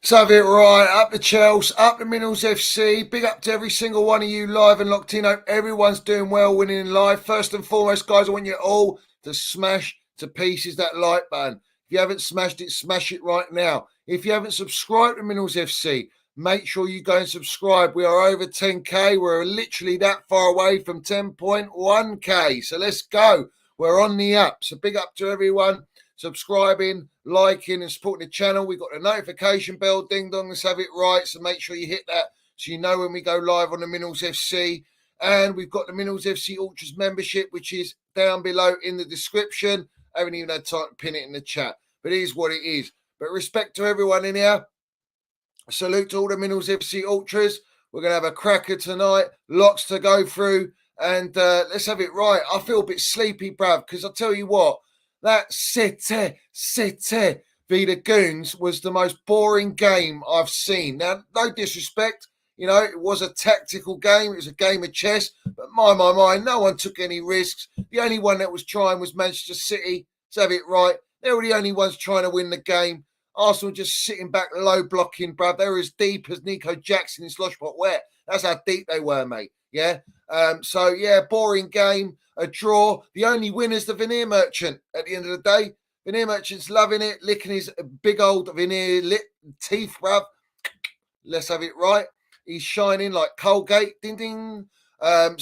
So have it right, up the Chelsea, up the MineralsFC. Big up to every single one of you live and locked in. Hope everyone's doing well, winning in life. First and foremost, guys, I want you all to smash to pieces that like button. If you haven't smashed it, smash it right now. If you haven't subscribed to MineralsFC, make sure you go and subscribe. We are over 10k. We're literally that far away from 10.1k. So let's go. We're on the up. So big up to everyone subscribing, liking, and supporting the channel. We've got the notification bell, ding dong, let's have it right. So make sure you hit that so you know when we go live on the Minerals FC. And we've got the Minerals FC Ultras membership, which is down below in the description. I haven't even had time to pin it in the chat, but it is what it is. But respect to everyone in here. Salute to all the Minerals FC Ultras. We're going to have a cracker tonight. Lots to go through. And let's have it right. I feel a bit sleepy, bruv, because I'll tell you what, that City v the Goons was the most boring game I've seen. Now, no disrespect, you know, it was a tactical game. It was a game of chess, but my, no one took any risks. The only one that was trying was Manchester City. Let's have it right. They were the only ones trying to win the game. Arsenal just sitting back low blocking, bruv. They were as deep as Nico Jackson in Sloshpot Wet. That's how deep they were, mate. Yeah. So, boring game. A draw. The only winner's the veneer merchant at the end of the day. Veneer merchant's loving it, licking his big old veneer teeth, bruv. Let's have it right. He's shining like Colgate. Ding, ding. Look,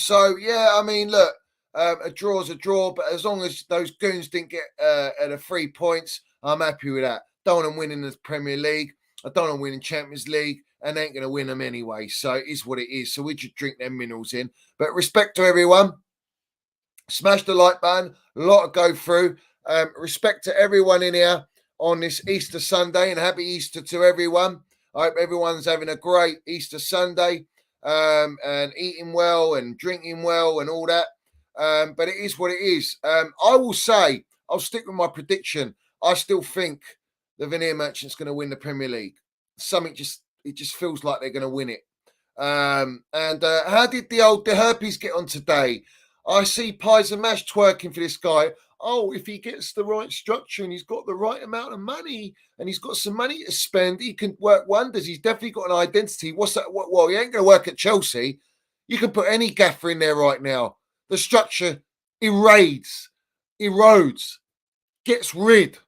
a draw's a draw, but as long as those Goons didn't get the 3 points, I'm happy with that. Don't want them winning the Premier League. I don't want them winning Champions League, and they ain't going to win them anyway. So it is what it is. So we just drink them minerals in. But respect to everyone. Smash the like button. A lot to go through. Respect to everyone in here on this Easter Sunday, and happy Easter to everyone. I hope everyone's having a great Easter Sunday and eating well and drinking well and all that. But it is what it is. I will say, I'll stick with my prediction. I still think the Veneer Merchant's going to win the Premier League. It just feels like they're going to win it. How did the herpes get on today? I see Pies and Mash twerking for this guy. Oh, if he gets the right structure and he's got the right amount of money and he's got some money to spend, he can work wonders. He's definitely got an identity. What's that? Well, he ain't going to work at Chelsea. You can put any gaffer in there right now. The structure erodes, gets rid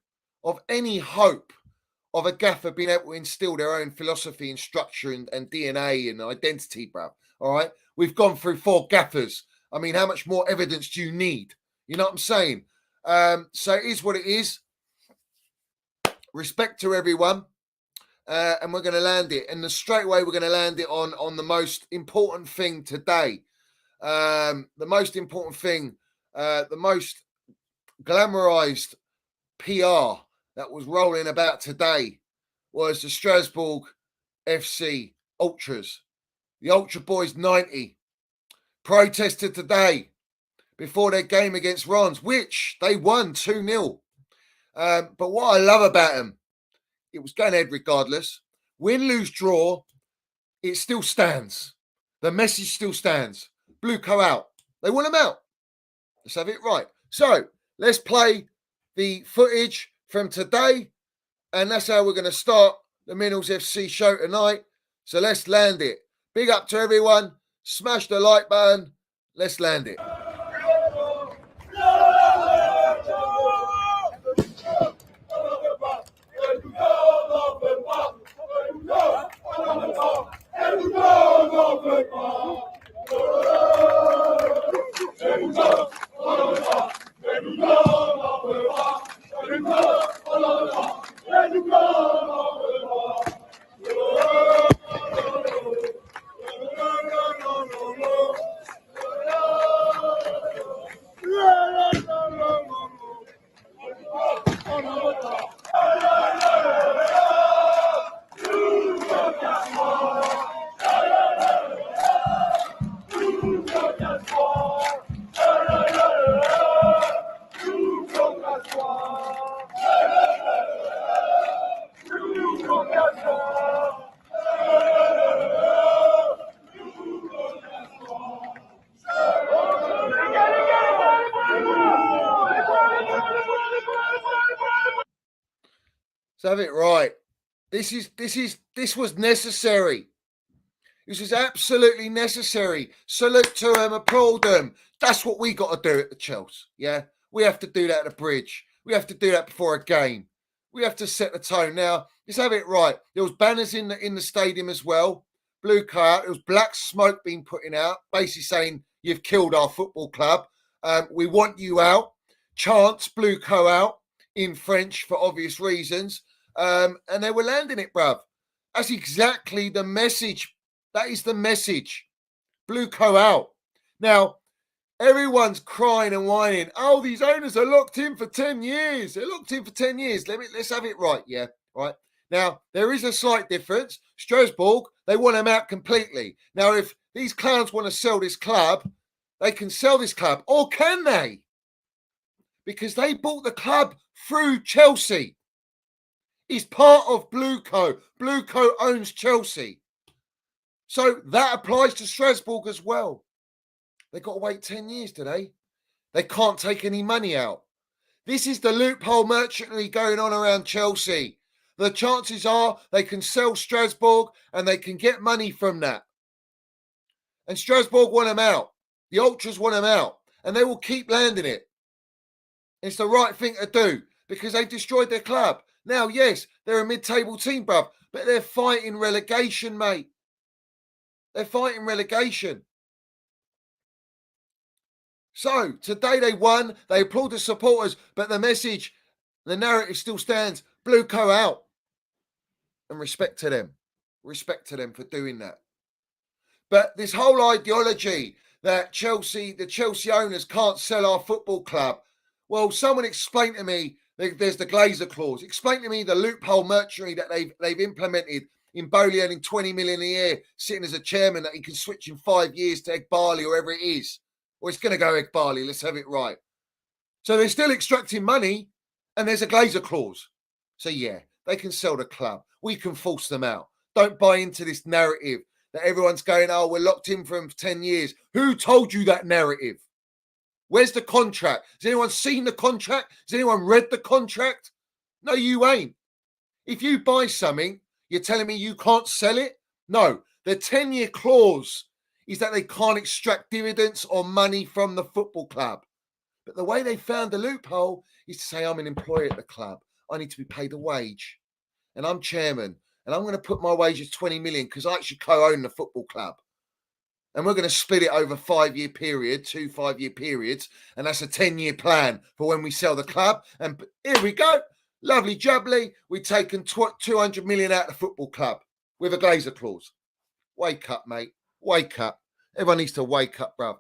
of any hope of a gaffer being able to instill their own philosophy and structure and DNA and identity, bro. All right? We've gone through 4 gaffers. I mean, how much more evidence do you need? You know what I'm saying? So it is what it is. Respect to everyone. And we're going to land it. And straight away, we're going to land it on the most important thing today. The most important thing, the most glamorized PR that was rolling about today was the Strasbourg FC Ultras. The Ultra Boys 90 protested today before their game against Rons, which they won 2-0. But what I love about them, it was going ahead regardless. Win, lose, draw, it still stands. The message still stands. Blue Co out. They want them out. Let's have it right. So let's play the footage from today, and that's how we're going to start the Minerals FC show tonight. So let's land it. Big up to everyone. Smash the like button. Let's land it. Let's have it right. This was necessary. This is absolutely necessary. Salute to them, applaud them. That's what we got to do at the Chelsea. Yeah, we have to do that at the bridge. We have to do that before a game. We have to set the tone. Now, let's have it right. There was banners in the stadium as well. Blue card. There was black smoke being put out, basically saying you've killed our football club. We want you out. Chants blue co out in French for obvious reasons. And they were landing it, bruv. That's exactly the message. That is the message. Blue co out. Now, everyone's crying and whining. Oh, these owners are locked in for 10 years. They're locked in for 10 years. Let's have it right. Yeah, right. Now, there is a slight difference. Strasbourg, they want them out completely. Now, if these clowns want to sell this club, they can sell this club. Or can they? Because they bought the club through Chelsea. It's part of Blue Co. Blue Co owns Chelsea. So that applies to Strasbourg as well. They've got to wait 10 years, do they? They can't take any money out. This is the loophole merchantry going on around Chelsea. The chances are they can sell Strasbourg and they can get money from that. And Strasbourg want them out. The Ultras want them out. And they will keep landing it. It's the right thing to do because they destroyed their club. Now, yes, they're a mid-table team, bruv, but they're fighting relegation, mate. They're fighting relegation. So, today they won. They applaud the supporters, but the message, the narrative still stands. Blue Co out. And respect to them. Respect to them for doing that. But this whole ideology that the Chelsea owners can't sell our football club. Well, someone explain to me, there's the Gallagher clause. Explain to me the loophole merchantry that they've implemented in Bowley earning 20 million a year, sitting as a chairman that he can switch in 5 years to Egg Barley or whatever it is. Or it's going to go Egg Barley. Let's have it right. So they're still extracting money and there's a Gallagher clause. So yeah, they can sell the club. We can force them out. Don't buy into this narrative that everyone's going, oh, we're locked in for 10 years. Who told you that narrative? Where's the contract? Has anyone seen the contract? Has anyone read the contract? No, you ain't. If you buy something, you're telling me you can't sell it? No, the 10-year clause is that they can't extract dividends or money from the football club. But the way they found the loophole is to say, I'm an employee at the club. I need to be paid a wage. And I'm chairman. And I'm going to put my wage as 20 million because I actually co-own the football club. And we're going to split it over 5-year period, 2 5-year periods. And that's a 10-year plan for when we sell the club. And here we go. Lovely jubbly. We've taken 200 million out of the football club with a Gallagher clause. Wake up, mate. Wake up. Everyone needs to wake up, bruv.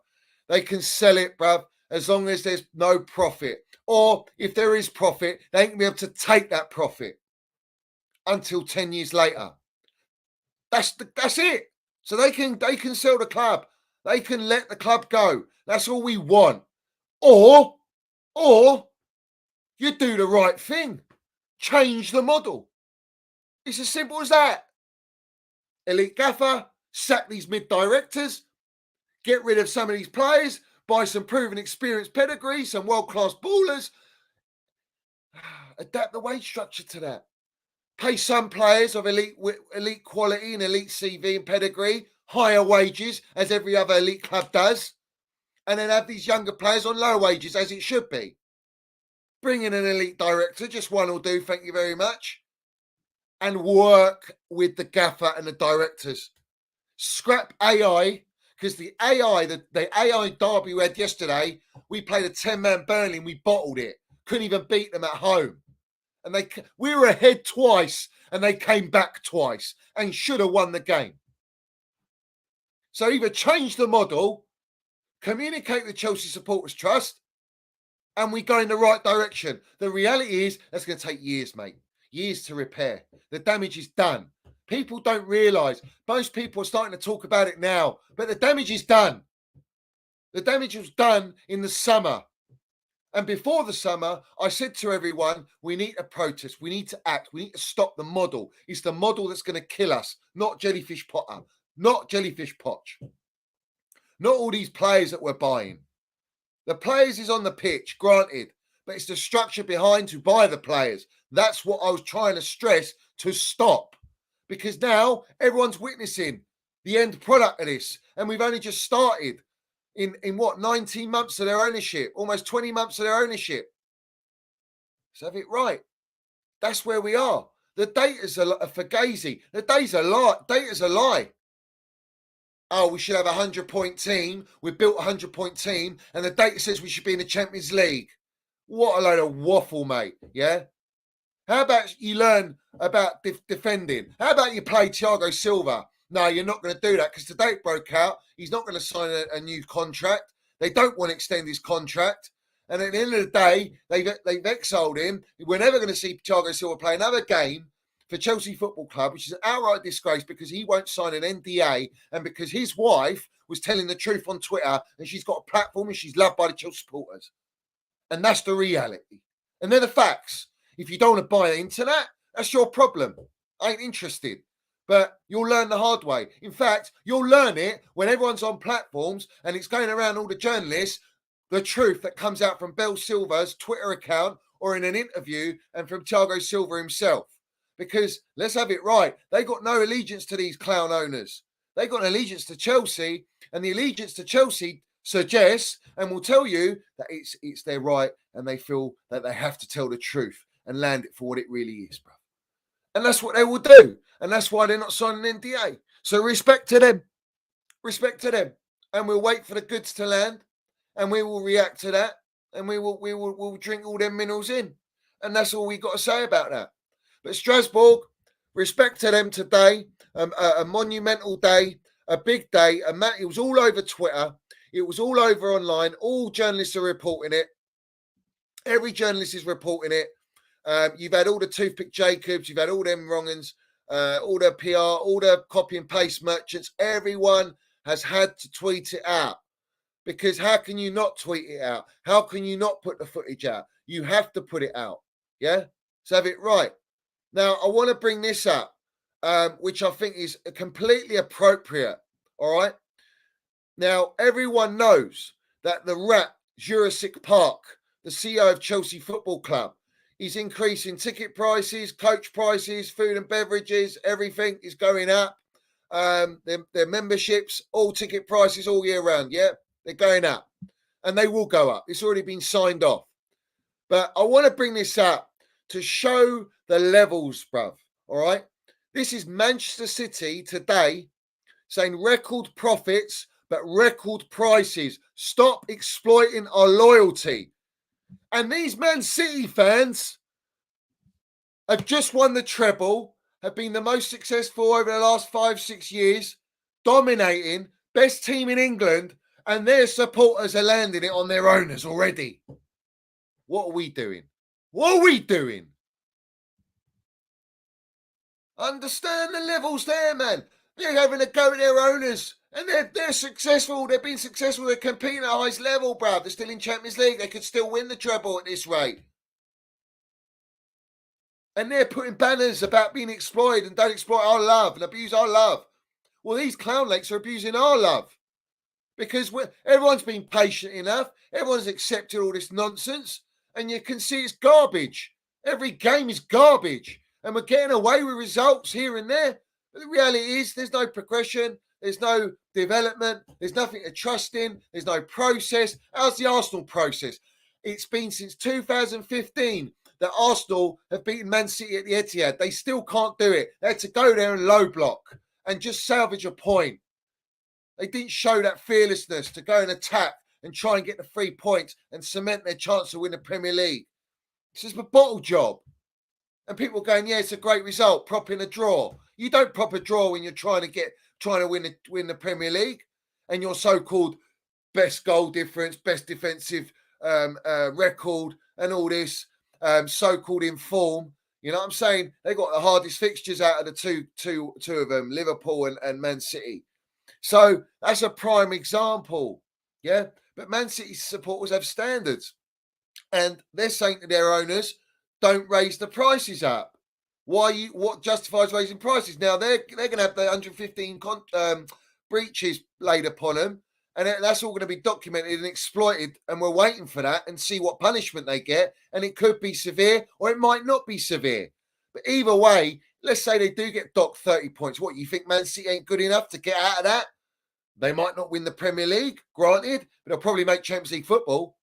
They can sell it, bruv, as long as there's no profit. Or if there is profit, they ain't going to be able to take that profit until 10 years later. That's it. So they can sell the club. They can let the club go. That's all we want. Or you do the right thing. Change the model. It's as simple as that. Elite gaffer, sack these mid-directors, get rid of some of these players, buy some proven experienced pedigree, some world-class ballers. Adapt the wage structure to that. Pay some players of elite quality and elite CV and pedigree, higher wages, as every other elite club does, and then have these younger players on lower wages, as it should be. Bring in an elite director, just one will do, thank you very much, and work with the gaffer and the directors. Scrap AI, because the AI derby we had yesterday, we played a 10-man Burnley and we bottled it. Couldn't even beat them at home. And we were ahead twice and they came back twice and should have won the game. So either change the model, communicate with Chelsea Supporters Trust, and we go in the right direction. The reality is that's going to take years, mate. Years to repair. The damage is done. People don't realise. Most people are starting to talk about it now, but the damage is done. The damage was done in the summer. And before the summer, I said to everyone, we need to protest. We need to act. We need to stop the model. It's the model that's going to kill us, not Jellyfish Potter, not Jellyfish Poch. Not all these players that we're buying. The players is on the pitch, granted, but it's the structure behind to buy the players. That's what I was trying to stress to stop, because now everyone's witnessing the end product of this, and we've only just started in what, 19 months of their ownership, almost 20 months of their ownership. Let's have it right. That's where we are. The data's a fugazi. The data's a lie. Data's a lie. Oh, we should have a 100-point team. We built a 100-point team, and the data says we should be in the Champions League. What a load of waffle, mate. Yeah? How about you learn about defending? How about you play Thiago Silva? No, you're not going to do that because the date broke out. He's not going to sign a new contract. They don't want to extend his contract. And at the end of the day, they've exiled him. We're never going to see Thiago Silva play another game for Chelsea Football Club, which is an outright disgrace because he won't sign an NDA and because his wife was telling the truth on Twitter and she's got a platform and she's loved by the Chelsea supporters. And that's the reality. And they're the facts. If you don't want to buy the internet, that's your problem. I ain't interested. But you'll learn the hard way. In fact, you'll learn it when everyone's on platforms and it's going around all the journalists, the truth that comes out from Bell Silva's Twitter account or in an interview and from Thiago Silva himself. Because let's have it right, they got no allegiance to these clown owners. They got an allegiance to Chelsea, and the allegiance to Chelsea suggests and will tell you that it's their right and they feel that they have to tell the truth and land it for what it really is, bro. And that's what they will do. And that's why they're not signing an NDA. So respect to them. Respect to them. And we'll wait for the goods to land. And we will react to that, and we'll drink all them minerals in, and that's all we got to say about that. But Strasbourg, respect to them today, a monumental day, a big day. It was all over Twitter, it was all over online. All journalists are reporting it. Every journalist is reporting it. You've had all the toothpick Jacobs, you've had all them wrong'uns, all the PR, all the copy and paste merchants. Everyone has had to tweet it out. Because how can you not tweet it out? How can you not put the footage out? You have to put it out. Yeah? So have it right. Now, I want to bring this up, which I think is completely appropriate. All right? Now, everyone knows that the rat, Jurassic Park, the CEO of Chelsea Football Club, is increasing ticket prices, coach prices, food and beverages, everything is going up. Their memberships, all ticket prices all year round, yeah? They're going up, and they will go up. It's already been signed off. But I want to bring this up to show the levels, bruv. All right? This is Manchester City today saying record profits, but record prices. Stop exploiting our loyalty. And these Man City fans have just won the treble, have been the most successful over the last 5-6 years, dominating, best team in England, and their supporters are landing it on their owners already. What are we doing? What are we doing? Understand the levels there, man. They're having a go at their owners, and they're successful. They've been successful. They're competing at the highest level, bruv. They're still in Champions League. They could still win the treble at this rate. And they're putting banners about being exploited and don't exploit our love and abuse our love. Well, these clown lakes are abusing our love. Because everyone's been patient enough. Everyone's accepted all this nonsense. And you can see it's garbage. Every game is garbage. And we're getting away with results here and there. But the reality is there's no progression. There's no development. There's nothing to trust in. There's no process. How's the Arsenal process? It's been since 2015 that Arsenal have beaten Man City at the Etihad. They still can't do it. They had to go there and low block and just salvage a point. They didn't show that fearlessness to go and attack and try and get the 3 points and cement their chance to win the Premier League. This is a bottle job. And people going, yeah, it's a great result, propping a draw. You don't prop a draw when you're trying to win the Premier League and your so-called best goal difference, best defensive record and all this so-called in form. You know what I'm saying? They got the hardest fixtures out of the two of them, Liverpool and Man City. So that's a prime example, yeah? But Man City supporters have standards. And they're saying to their owners, don't raise the prices up. What justifies raising prices? Now, they're going to have the 115 breaches laid upon them. And that's all going to be documented and exploited. And we're waiting for that and see what punishment they get. And it could be severe or it might not be severe. But either way, let's say they do get docked 30 points. What, you think Man City ain't good enough to get out of that? They might not win the Premier League, granted, but they'll probably make Champions League football.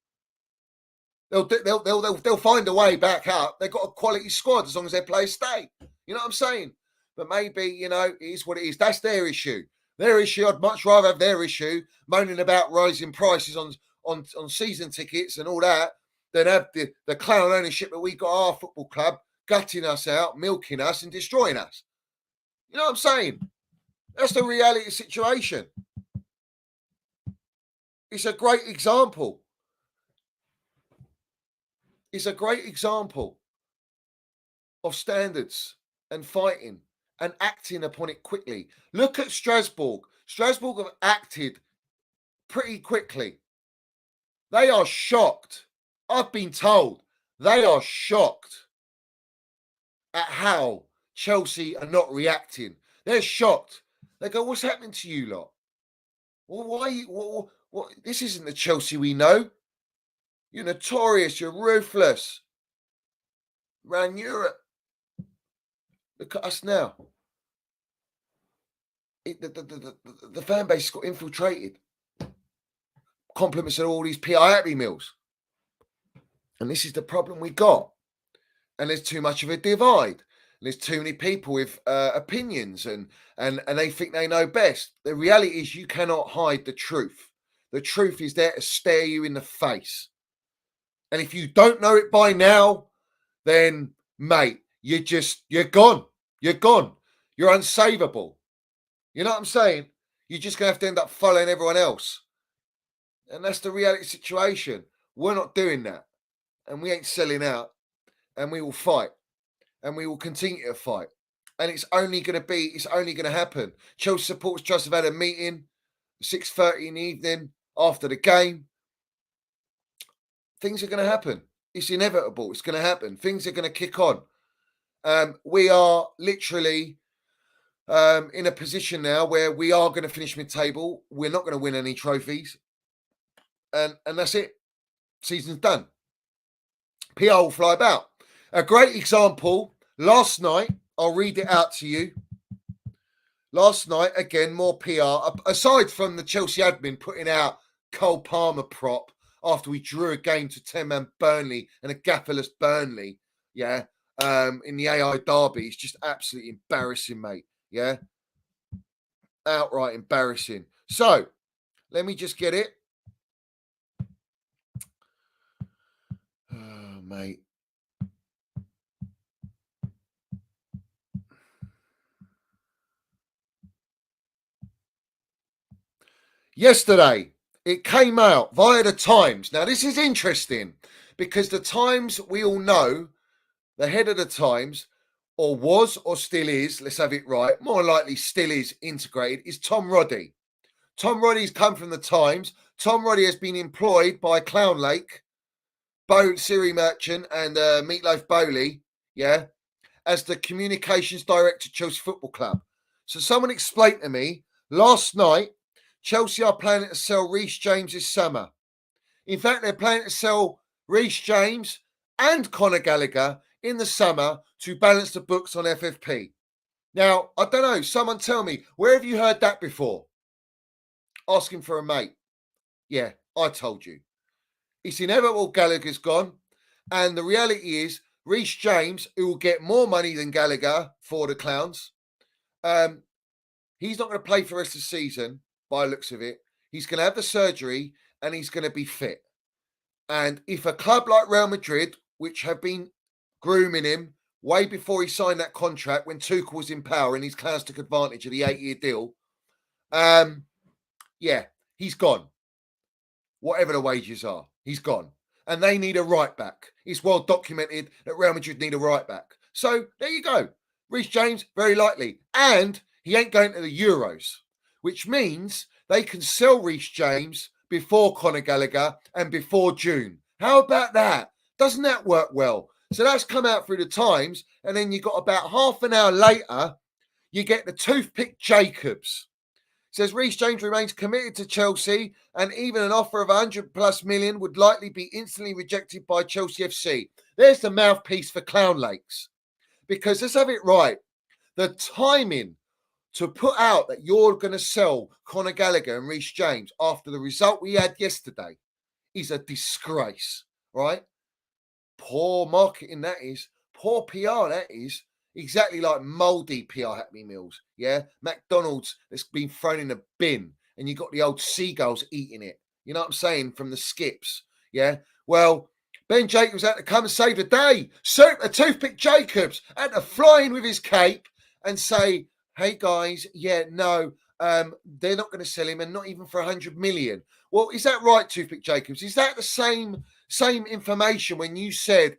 They'll find a way back up. They've got a quality squad as long as their players stay. You know what I'm saying? But maybe, it is what it is. That's their issue. Their issue, I'd much rather have their issue moaning about rising prices on season tickets and all that than have the clown ownership that we got our football club gutting us out, milking us and destroying us. You know what I'm saying? That's the reality situation. It's a great example. It's a great example of standards and fighting and acting upon it quickly. Look at Strasbourg. Strasbourg have acted pretty quickly. They are shocked. I've been told they are shocked at how Chelsea are not reacting. They're shocked. They go, what's happening to you lot? Well, why? What? This isn't the Chelsea we know. You're notorious. You're ruthless. Around Europe. Look at us now. The fan base got infiltrated. Compliments of all these PR happy meals. And this is the problem we got. And there's too much of a divide. There's too many people with opinions and they think they know best. The reality is you cannot hide the truth. The truth is there to stare you in the face. And if you don't know it by now, then, mate, you're gone. You're gone. You're unsavable. You know what I'm saying? You're just going to have to end up following everyone else. And that's the reality situation. We're not doing that. And we ain't selling out. And we will fight. And we will continue to fight. And it's only going to happen. Chelsea Supporters Trust have had a meeting 6:30 in the evening after the game. Things are going to happen. It's inevitable. It's going to happen. Things are going to kick on. We are literally in a position now where we are going to finish mid-table. We're not going to win any trophies. And that's it. Season's done. PR will fly about. A great example, last night, I'll read it out to you. Last night, again, more PR. Aside from the Chelsea admin putting out Cole Palmer prop after we drew a game to 10-man Burnley and a gafferless Burnley, in the AI derby, it's just absolutely embarrassing, mate, yeah? Outright embarrassing. So, let me just get it. Oh, mate. Yesterday, it came out via the Times. Now, this is interesting because the Times, we all know, the head of the Times, or was or still is, let's have it right, more likely still is integrated, is Tom Roddy. Tom Roddy's come from the Times. Tom Roddy has been employed by Clown Lake, Siri Merchant and Meatloaf Bowley, as the communications director at Chelsea Football Club. So someone explained to me, last night, Chelsea are planning to sell Reece James this summer. In fact, they're planning to sell Reece James and Conor Gallagher in the summer to balance the books on FFP. Now, I don't know, someone tell me, where have you heard that before? Asking for a mate. Yeah, I told you. It's inevitable Gallagher's gone. And the reality is, Reece James, who will get more money than Gallagher for the Clowns, he's not going to play for the rest of the season, by the looks of it. He's going to have the surgery and he's going to be fit. And if a club like Real Madrid, which have been grooming him way before he signed that contract when Tuchel was in power and his Clowns took advantage of the 8-year deal, he's gone. Whatever the wages are, he's gone. And they need a right back. It's well documented that Real Madrid need a right back. So there you go. Reece James, very likely. And he ain't going to the Euros, which means they can sell Reece James before Conor Gallagher and before June. How about that? Doesn't that work well? So that's come out through the Times. And then you got about half an hour later, you get the toothpick Jacobs. Says Reece James remains committed to Chelsea and even an offer of 100+ million would likely be instantly rejected by Chelsea FC. There's the mouthpiece for Clown Lakes. Because let's have it right. The timing to put out that you're going to sell Conor Gallagher and Reece James after the result we had yesterday is a disgrace, right? Poor marketing, that is. Poor PR, that is. Exactly like mouldy PR, Happy Meals. Yeah, McDonald's that's been thrown in a bin, and you got the old seagulls eating it. You know what I'm saying? From the skips. Yeah. Well, Ben Jacobs had to come and save the day. Super Toothpick Jacobs had to fly in with his cape and say, "Hey guys, yeah, no, they're not going to sell him, and not even for 100 million." Well, is that right, Toothpick Jacobs? Is that the same information when you said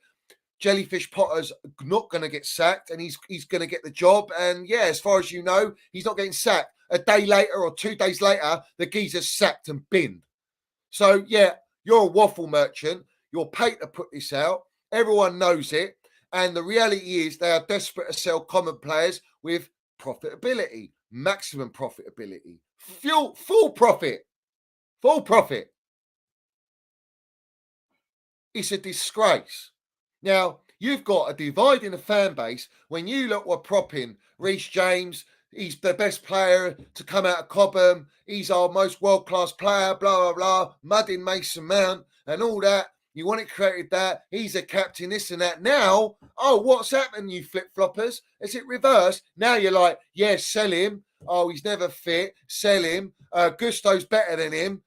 Jellyfish Potter's not going to get sacked and he's going to get the job? And yeah, as far as you know, he's not getting sacked. A day later or 2 days later, the geezer's sacked and binned. So yeah, you're a waffle merchant. You're paid to put this out. Everyone knows it. And the reality is they are desperate to sell common players with profitability, maximum profitability, full profit. Full profit. It's a disgrace. Now, you've got a divide in the fan base when you lot were propping Reece James. He's the best player to come out of Cobham. He's our most world-class player, blah, blah, blah. Mudding Mason Mount and all that. You want it created that. He's a captain, this and that. Now, oh, what's happened, you flip-floppers? Is it reversed? Now you're like, yeah, sell him. Oh, he's never fit. Sell him. Gusto's better than him.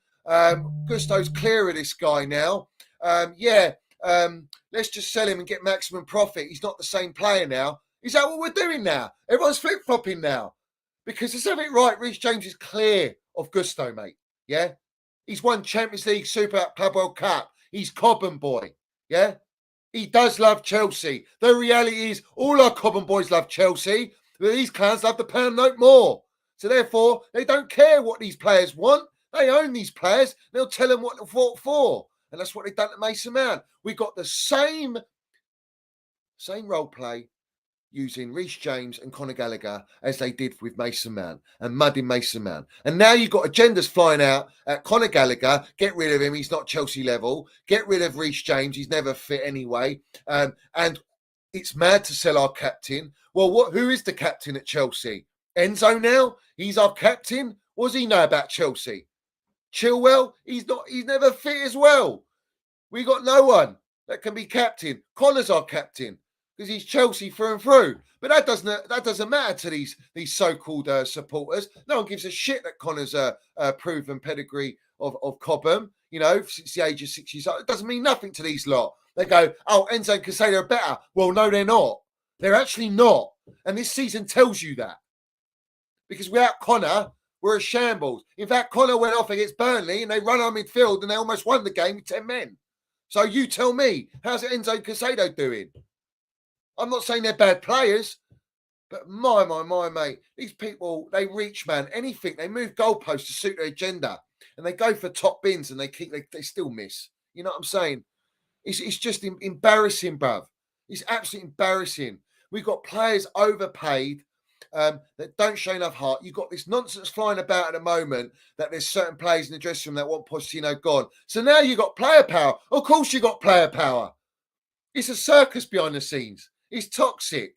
Gusto's clear of this guy now. Let's just sell him and get maximum profit. He's not the same player now. Is that what we're doing now? Everyone's flip-flopping now. Because let's have it right, Reece James is clear of Gusto, mate. Yeah? He's won Champions League, Super Club World Cup. He's Cobham boy. Yeah? He does love Chelsea. The reality is all our Cobham boys love Chelsea, but these clowns love the pound note more. So therefore, they don't care what these players want. They own these players. They'll tell them what to vote for. And that's what they've done to Mason Mount. We got the same role play using Reece James and Conor Gallagher as they did with Mason Mount and mudding Mason Mount. And now you've got agendas flying out at Conor Gallagher. Get rid of him. He's not Chelsea level. Get rid of Reece James. He's never fit anyway. And it's mad to sell our captain. Well, who is the captain at Chelsea? Enzo now? He's our captain? What does he know about Chelsea? Chilwell? He's never fit as well. We got no one that can be captain. Connor's our captain because he's Chelsea through and through. But that doesn't matter to these so-called supporters. No one gives a shit that Connor's a proven pedigree of Cobham. You know, since the age of 6 years old, it doesn't mean nothing to these lot. They go, oh, Enzo and Casado are better. Well, no, they're not. They're actually not. And this season tells you that. Because without Connor, we're a shambles. In fact, Connor went off against Burnley and they run our midfield and they almost won the game with 10 men. So you tell me, how's Enzo and Casado doing? I'm not saying they're bad players, but my, mate, these people, they reach, man, anything. They move goalposts to suit their agenda and they go for top bins and they still miss. You know what I'm saying? It's just embarrassing, bruv. It's absolutely embarrassing. We've got players overpaid that don't show enough heart. You've got this nonsense flying about at the moment that there's certain players in the dressing room that want Pochettino gone. So now you've got player power. Of course you've got player power. It's a circus behind the scenes. It's toxic.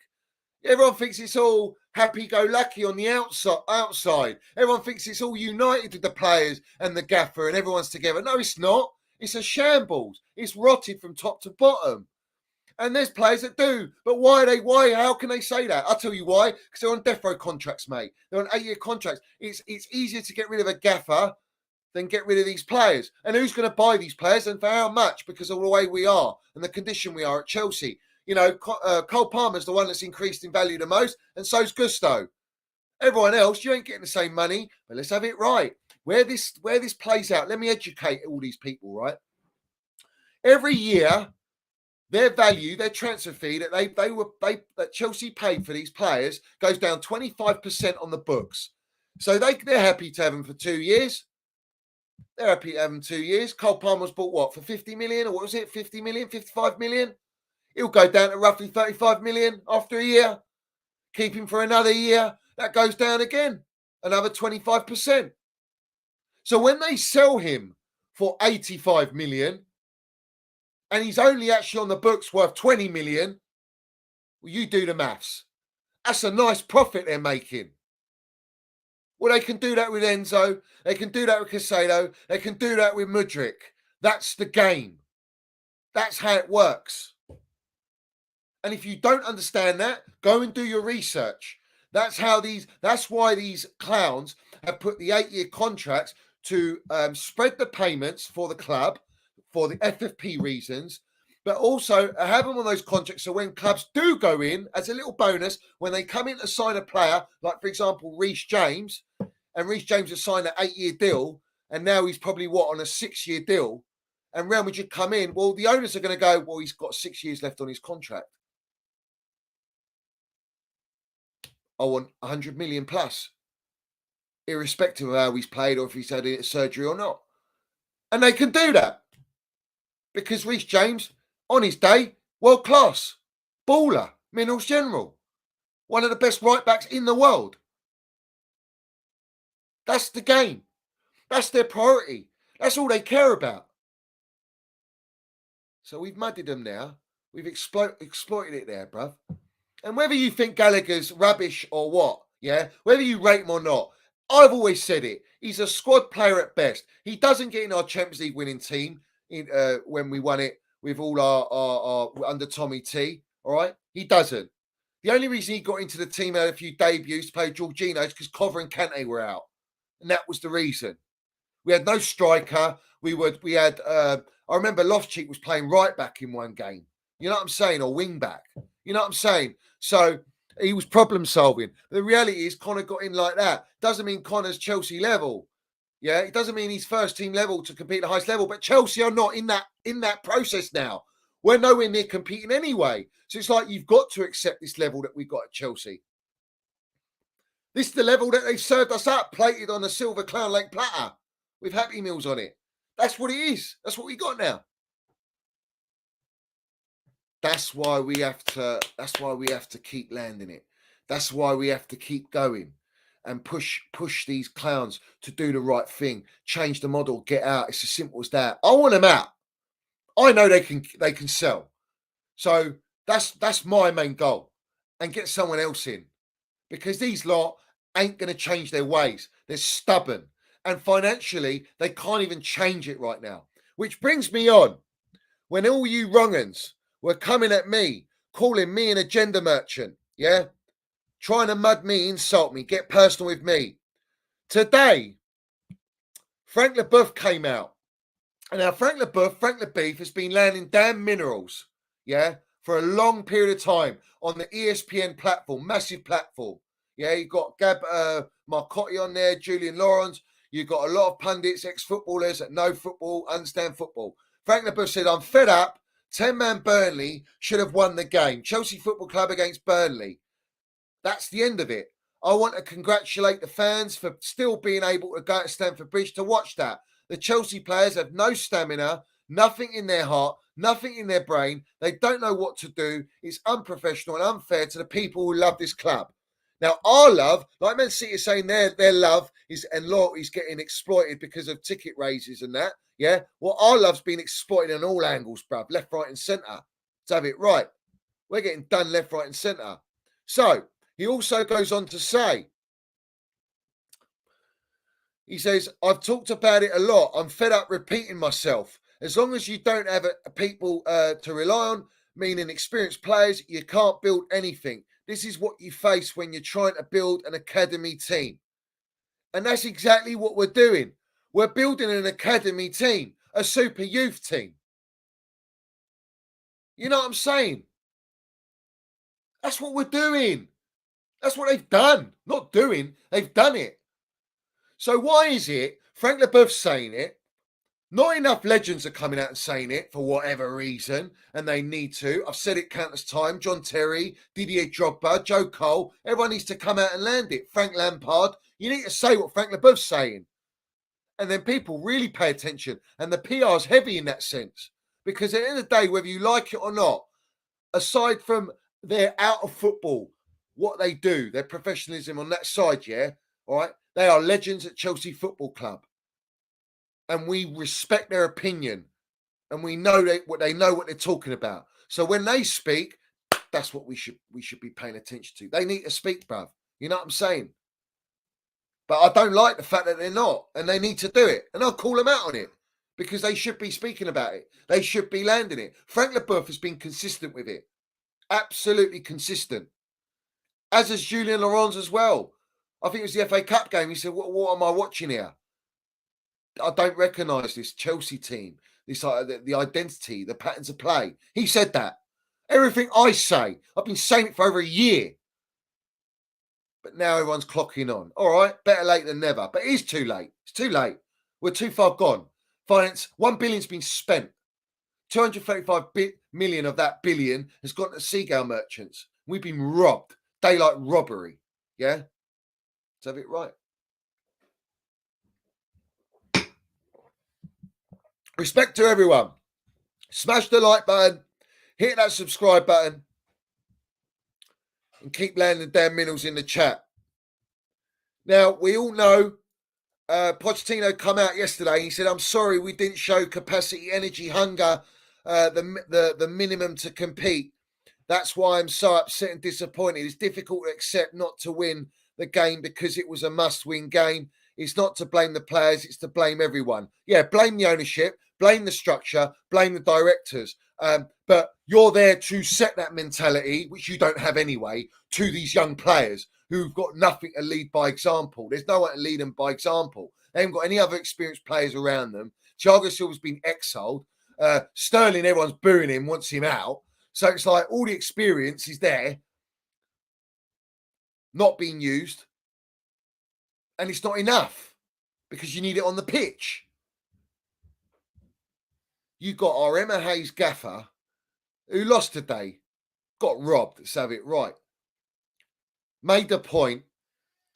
Everyone thinks it's all happy-go-lucky on the outside. Everyone thinks it's all united with the players and the gaffer and everyone's together. No, it's not. It's a shambles. It's rotted from top to bottom. And there's players that do. But why? How can they say that? I'll tell you why. Because they're on death row contracts, mate. They're on 8-year contracts. It's easier to get rid of a gaffer than get rid of these players. And who's going to buy these players and for how much? Because of the way we are and the condition we are at Chelsea. You know, Cole Palmer's the one that's increased in value the most, and so's Gusto. Everyone else, you ain't getting the same money, but let's have it right. Where this plays out, let me educate all these people, right? Every year, their value, their transfer fee that Chelsea paid for these players goes down 25% on the books. So they're happy to have them for 2 years. They're happy to have them 2 years. Cole Palmer's bought what, for 50 million? Or what was it, 50 million, 55 million? He'll go down to roughly 35 million after a year. Keep him for another year. That goes down again, another 25%. So when they sell him for 85 million and he's only actually on the books worth 20 million, well, you do the maths. That's a nice profit they're making. Well, they can do that with Enzo. They can do that with Casado. They can do that with Mudryk. That's the game. That's how it works. And if you don't understand that, go and do your research. That's why these clowns have put the 8-year contracts to spread the payments for the club for the FFP reasons, but also have them on those contracts so when clubs do go in, as a little bonus, when they come in to sign a player, like for example, Reece James, and Reece James has signed an 8-year deal, and now he's probably on a 6-year deal, and Real Madrid come in, well, the owners are going to go, well, he's got 6 years left on his contract. I want 100 million plus, irrespective of how he's played or if he's had surgery or not. And they can do that because Reece James, on his day, world class, baller, Minerals General, one of the best right backs in the world. That's the game. That's their priority. That's all they care about. So we've muddied them now. We've exploited it there, bruv. And whether you think Gallagher's rubbish or what, yeah, whether you rate him or not, I've always said it. He's a squad player at best. He doesn't get in our Champions League winning team when we won it with all our under Tommy T. All right, he doesn't. The only reason he got into the team had a few debuts to play Jorginho is because Cover and Kante were out, and that was the reason. We had no striker. We had. I remember Loftus-Cheek was playing right back in one game. You know what I'm saying, or wing back. You know what I'm saying. So he was problem solving. The reality is Connor got in like that. Doesn't mean Connor's Chelsea level. Yeah, it doesn't mean he's first team level to compete at the highest level. But Chelsea are not in that process now. We're nowhere near competing anyway. So it's like you've got to accept this level that we've got at Chelsea. This is the level that they've served us up, plated on a silver Clown Lake platter with Happy Meals on it. That's what it is. That's what we got now. That's why we have to keep landing it. That's why we have to keep going and push these clowns to do the right thing. Change the model, get out. It's as simple as that. I want them out. I know they can sell. So that's my main goal. And get someone else in. Because these lot ain't going to change their ways. They're stubborn. And financially, they can't even change it right now. Which brings me on. When all you wrong-uns were coming at me, calling me an agenda merchant, yeah? Trying to mud me, insult me, get personal with me. Today, Frank Leboeuf came out. And now Frank Leboeuf has been landing damn minerals, yeah, for a long period of time on the ESPN platform, massive platform. Yeah, you've got Gab Marcotti on there, Julian Lawrence. You've got a lot of pundits, ex-footballers that know football, understand football. Frank Leboeuf said, I'm fed up. 10-man Burnley should have won the game. Chelsea Football Club against Burnley. That's the end of it. I want to congratulate the fans for still being able to go to Stamford Bridge to watch that. The Chelsea players have no stamina, nothing in their heart, nothing in their brain. They don't know what to do. It's unprofessional and unfair to the people who love this club. Now, our love, like Man City is saying their love is and loyalty is getting exploited because of ticket raises and that. Yeah. Well, our love's been exploited on all angles, bruv. Left, right, and centre. To have it right. We're getting done left, right, and centre. So he also goes on to say, he says, I've talked about it a lot. I'm fed up repeating myself. As long as you don't have people to rely on, meaning experienced players, you can't build anything. This is what you face when you're trying to build an academy team. And that's exactly what we're doing. We're building an academy team, a super youth team. You know what I'm saying? That's what we're doing. That's what they've done. Not doing, they've done it. So why is it Frank Leboeuf's saying it? Not enough legends are coming out and saying it for whatever reason, and they need to. I've said it countless times. John Terry, Didier Drogba, Joe Cole. Everyone needs to come out and land it. Frank Lampard. You need to say what Frank Leboeuf's saying. And then people really pay attention. And the PR's heavy in that sense. Because at the end of the day, whether you like it or not, aside from their out of football, what they do, their professionalism on that side, yeah, all right, they are legends at Chelsea Football Club. And we respect their opinion. And we know what they know what they're talking about. So when they speak, That's what we should be paying attention to. They need to speak, bruv. You know what I'm saying? But I don't like the fact that they're not, and they need to do it. And I'll call them out on it because they should be speaking about it. They should be landing it. Frank Leboeuf has been consistent with it. Absolutely consistent. As has Julien Laurens as well. I think it was the FA Cup game. He said, what am I watching here? I don't recognise this Chelsea team, this the identity, the patterns of play. He said that. Everything I say, I've been saying it for over a year. But now everyone's clocking on. All right, better late than never. But it is too late. It's too late. We're too far gone. Finance, 1 billion's been spent. 235 million of that billion has gone to Seagull merchants. We've been robbed. Daylight robbery. Yeah? Let's have it right. Respect to everyone. Smash the like button. Hit that subscribe button. And keep landing damn minerals in the chat. Now, we all know Pochettino come out yesterday. He said, I'm sorry we didn't show capacity, energy, hunger, the minimum to compete. That's why I'm so upset and disappointed. It's difficult to accept not to win the game because it was a must-win game. It's not to blame the players. It's to blame everyone. Yeah, blame the ownership, blame the structure, blame the directors. But you're there to set that mentality, which you don't have anyway, to these young players who've got nothing to lead by example. There's no one to lead them by example. They haven't got any other experienced players around them. Thiago Silva's been exiled. Sterling, everyone's booing him, wants him out. So it's like all the experience is there, not being used. And it's not enough because you need it on the pitch. You got our Emma Hayes gaffer who lost today, got robbed, let's have it right. Made the point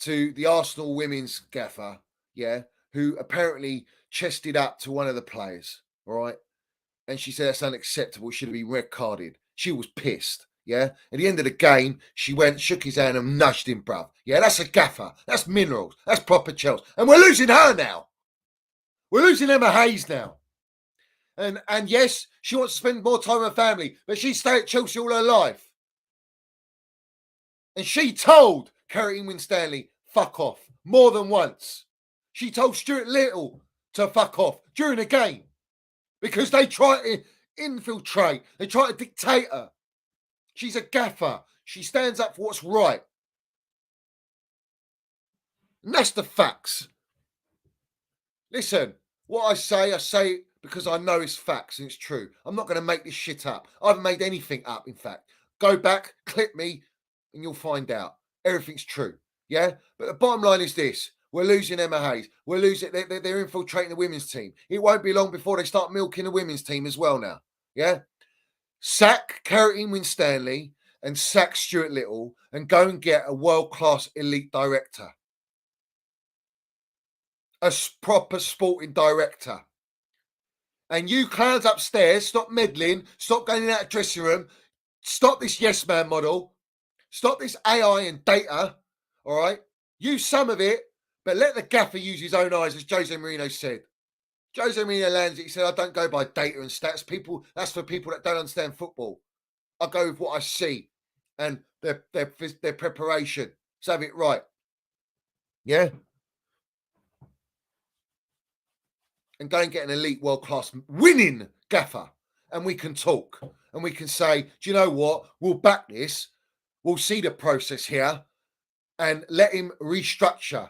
to the Arsenal women's gaffer, yeah, who apparently chested up to one of the players, all right? And she said that's unacceptable, should have been red carded. She was pissed, yeah? At the end of the game, she went, shook his hand and nudged him, bruv. Yeah, that's a gaffer. That's Minerals. That's proper Chelsea. And we're losing her now. We're losing Emma Hayes now. And yes, she wants to spend more time with her family, but she stayed at Chelsea all her life. And she told Kerry Winstanley, fuck off, more than once. She told Stuart Little to fuck off during the game because they try to infiltrate. They try to dictate her. She's a gaffer. She stands up for what's right. And that's the facts. Listen, what I say because I know it's facts and it's true. I'm not going to make this shit up. I haven't made anything up, in fact. Go back, clip me, and you'll find out. Everything's true. Yeah? But the bottom line is this. We're losing Emma Hayes. We're losing. They're infiltrating the women's team. It won't be long before they start milking the women's team as well now. Yeah? Sack Kerry Winstanley and sack Stuart Little and go and get a world-class elite director. A proper sporting director. And you clowns upstairs, stop meddling, stop going in that dressing room, stop this yes man model, stop this AI and data, all right? Use some of it, but let the gaffer use his own eyes, as Jose Mourinho said. Jose Mourinho lands it, he said, I don't go by data and stats. That's for people that don't understand football. I go with what I see and their preparation. Let's have it right. Yeah? And go and get an elite world-class winning gaffer. And we can talk. And we can say, do you know what? We'll back this. We'll see the process here. And let him restructure.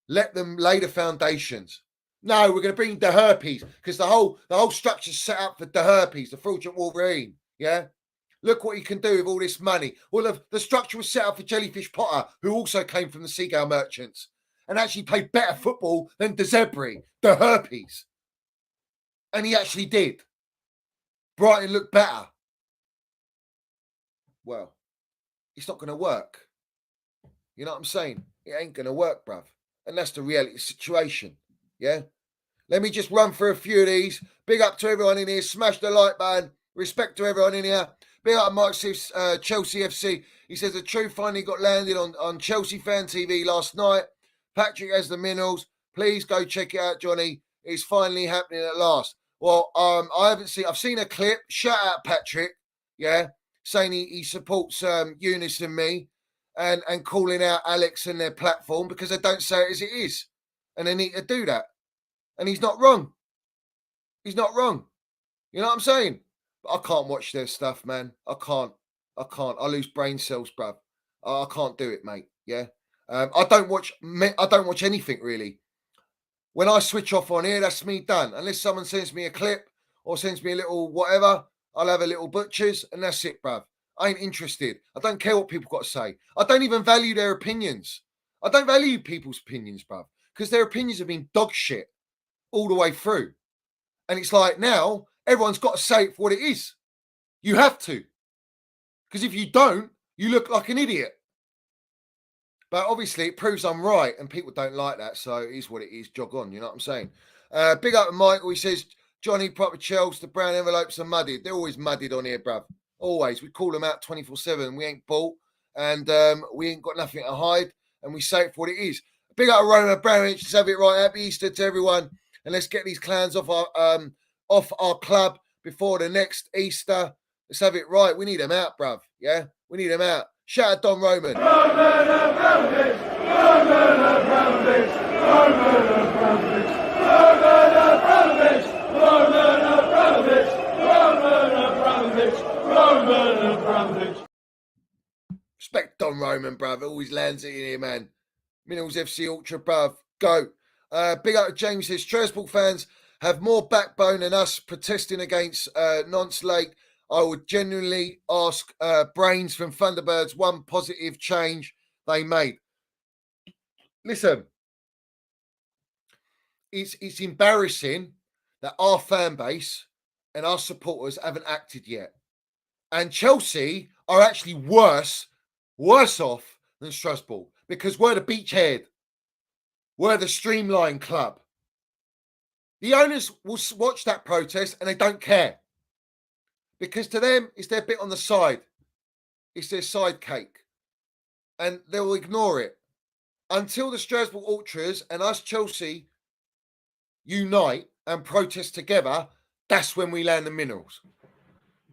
Let them lay the foundations. No, we're going to bring the herpes. Because the whole structure's set up for the herpes, the fraudulent Wolverine. Yeah? Look what he can do with all this money. Well, the structure was set up for Jellyfish Potter, who also came from the Seagull Merchants. And actually played better football than De Zebri, the herpes. And he actually did. Brighton looked better. Well, it's not going to work. You know what I'm saying? It ain't going to work, bruv. And that's the reality situation. Yeah? Let me just run through a few of these. Big up to everyone in here. Smash the like button. Respect to everyone in here. Big up to Mike Siff's, Chelsea FC. He says the truth finally got landed on Chelsea Fan TV last night. Patrick has the minerals. Please go check it out, Johnny. It's finally happening at last. Well, I haven't seen. I've seen a clip. Shout out, Patrick. Yeah, saying he supports Eunice and me and calling out Alex and their platform because they don't say it as it is. And they need to do that. And he's not wrong. He's not wrong. You know what I'm saying? But I can't watch their stuff, man. I can't. I lose brain cells, bruv. I can't do it, mate. Yeah. I don't watch anything really. When I switch off on here, that's me done. Unless someone sends me a clip or sends me a little whatever, I'll have a little butchers and that's it, bruv. I ain't interested. I don't care what people got to say. I don't even value their opinions. I don't value people's opinions, bruv, because their opinions have been dog shit all the way through. And it's like now everyone's got to say it for what it is. You have to. Because if you don't, you look like an idiot. But obviously it proves I'm right and people don't like that. So it is what it is. Jog on. You know what I'm saying? Big up to Michael. He says, Johnny, proper Chelsea, the brown envelopes are muddied. They're always muddied on here, bruv. Always. We call them out 24/7. We ain't bought and we ain't got nothing to hide. And we say it for what it is. Big up to Roman Abramovich. Let's have it right. Happy Easter to everyone. And let's get these clowns off our club before the next Easter. Let's have it right. We need them out, bruv. Yeah? We need them out. Shout out Don Roman. Roman Abramovich! Roman Abramovich! Roman Abramovich! Roman Abramovich! Roman Abramovich! Roman Abramovich! Roman Abramovich! Respect Don Roman, bruv. Always lands it in here, man. MineralsFC Ultra, bruv. Go. Big up to James says, Strasbourg fans have more backbone than us protesting against Nonce Lake. I would genuinely ask Brains from Thunderbirds one positive change they made. Listen, it's embarrassing that our fan base and our supporters haven't acted yet. And Chelsea are actually worse off than Strasbourg because we're the beachhead. We're the streamline club. The owners will watch that protest and they don't care. Because to them, it's their bit on the side. It's their side cake. And they will ignore it. Until the Strasbourg Ultras and us Chelsea unite and protest together, that's when we land the minerals.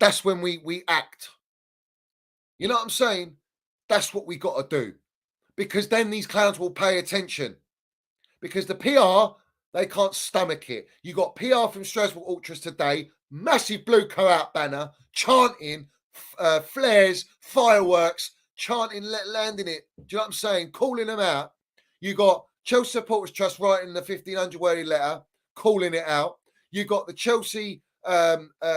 That's when we act. You know what I'm saying? That's what we got to do. Because then these clowns will pay attention. Because the PR, they can't stomach it. You got PR from Strasbourg Ultras today, massive blue co-out banner, chanting, flares, fireworks, chanting, landing it. Do you know what I'm saying? Calling them out. You got Chelsea Supporters Trust writing the 1,500-word letter, calling it out. You got the Chelsea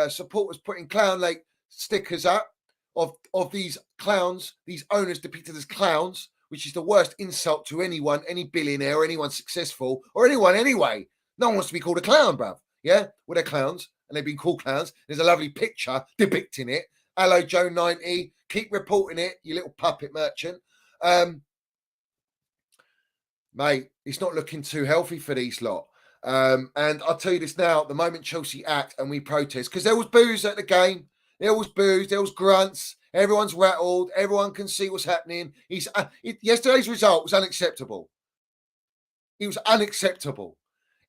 supporters putting Clown Lake stickers up of these clowns, these owners depicted as clowns, which is the worst insult to anyone, any billionaire, or anyone successful, or anyone anyway. No one wants to be called a clown, bruv. Yeah? Well, they're clowns, and they've been called clowns. There's a lovely picture depicting it. Hello, Joe 90. Keep reporting it, you little puppet merchant. Mate, it's not looking too healthy for these lot. And I'll tell you this now, the moment Chelsea act and we protest, because there was boos at the game. There was boos, there was grunts. Everyone's rattled. Everyone can see what's happening. Yesterday's result was unacceptable. It was unacceptable.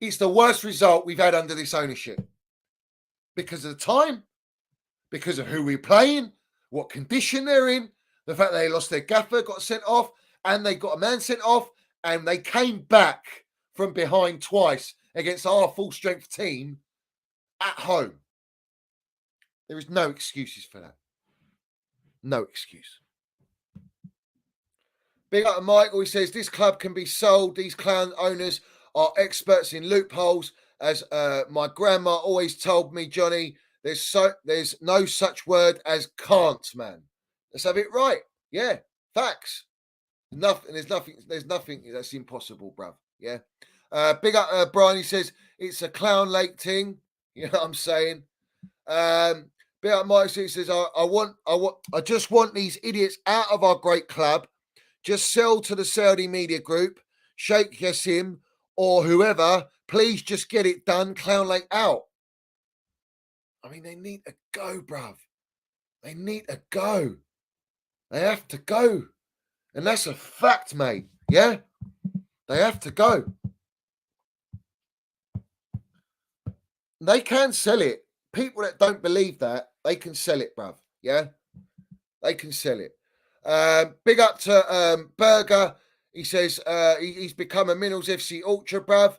It's the worst result we've had under this ownership. Because of the time, because of who we're playing, what condition they're in, the fact that they lost their gaffer, got sent off, and they got a man sent off, and they came back from behind twice against our full-strength team at home. There is no excuses for that. No excuse. Big up to Michael. He says, this club can be sold. These clown owners are experts in loopholes. As my grandma always told me, Johnny, there's no such word as can't, man. Let's have it right. Yeah, facts. There's nothing that's impossible, bruv. Yeah. Big up Brian. He says, it's a Clown Lake thing. You know what I'm saying? Big up Mike says, I just want these idiots out of our great club. Just sell to the Saudi media group, Sheikh Yassim, or whoever. Please just get it done. Clown Lake out. I mean, they need to go, bruv. They need to go. They have to go. And that's a fact, mate. Yeah? They have to go. They can sell it. People that don't believe that, they can sell it, bruv. Yeah? They can sell it. Big up to Berger. He says he's become a Minerals FC Ultra, bruv.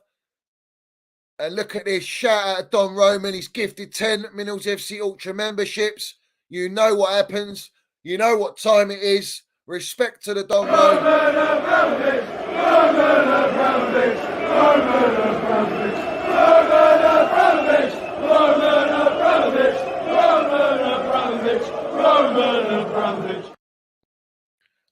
And look at this. Shout out to Don Roman. He's gifted 10 Minerals FC Ultra memberships. You know what happens. You know what time it is. Respect to the Don Roman.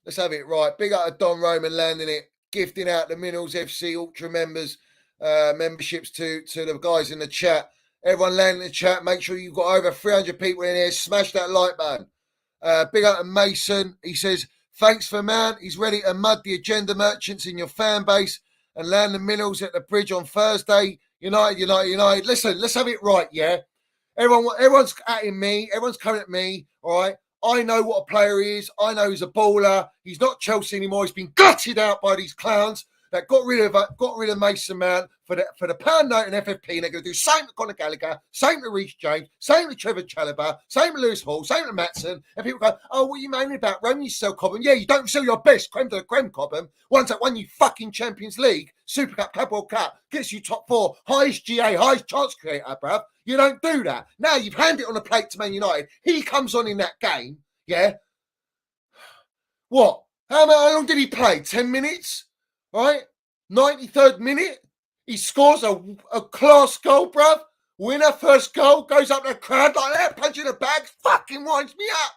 Let's have it right. Big up to Don Roman landing it, gifting out the Minerals FC Ultra members memberships to the guys in the chat. Everyone landing in the chat. Make sure you've got over 300 people in here. Smash that like button. Big up to Mason. He says, thanks for man. He's ready to mud the agenda merchants in your fan base and land the Minerals at the bridge on Thursday. United. Listen, let's have it right, yeah? Everyone's atting me. Everyone's coming at me, all right? I know what a player he is. I know he's a baller. He's not Chelsea anymore. He's been gutted out by these clowns that got rid of Mason Mount for the pound note and FFP. And they're going to do same to Conor Gallagher, same to Reece James, same to Trevor Chalobah, same to Lewis Hall, same to Maatson. And people go, oh, what are you moaning about? Rome, you sell Cobham. Yeah, you don't sell your best creme to the creme Cobham. Ones that won you fucking Champions League, Super Cup, Club World Cup, gets you top 4, highest GA, highest chance creator, bruv. You don't do that. Now you've handed it on a plate to Man United. He comes on in that game. Yeah. What? How long did he play? 10 minutes? Right? 93rd minute? He scores a class goal, bruv. Winner, first goal, goes up to the crowd like that, punching the bag, fucking winds me up.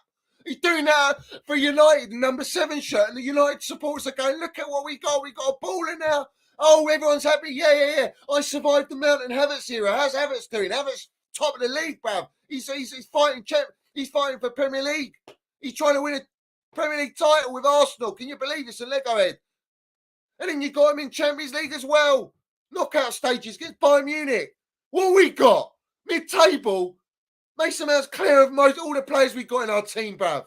He's doing that for United, number 7 shirt, and the United supporters are going, look at what we got. We got a baller now. Oh, everyone's happy. Yeah. I survived the Mountain Havertz era. How's Havertz doing? Havertz top of the league, bruv. He's fighting He's fighting for Premier League. He's trying to win a Premier League title with Arsenal. Can you believe it's a Lego head? And then you got him in Champions League as well. Knockout stages against Bayern Munich. What we got? Mid-table. Mason Mount's clear of all the players we got in our team, bruv.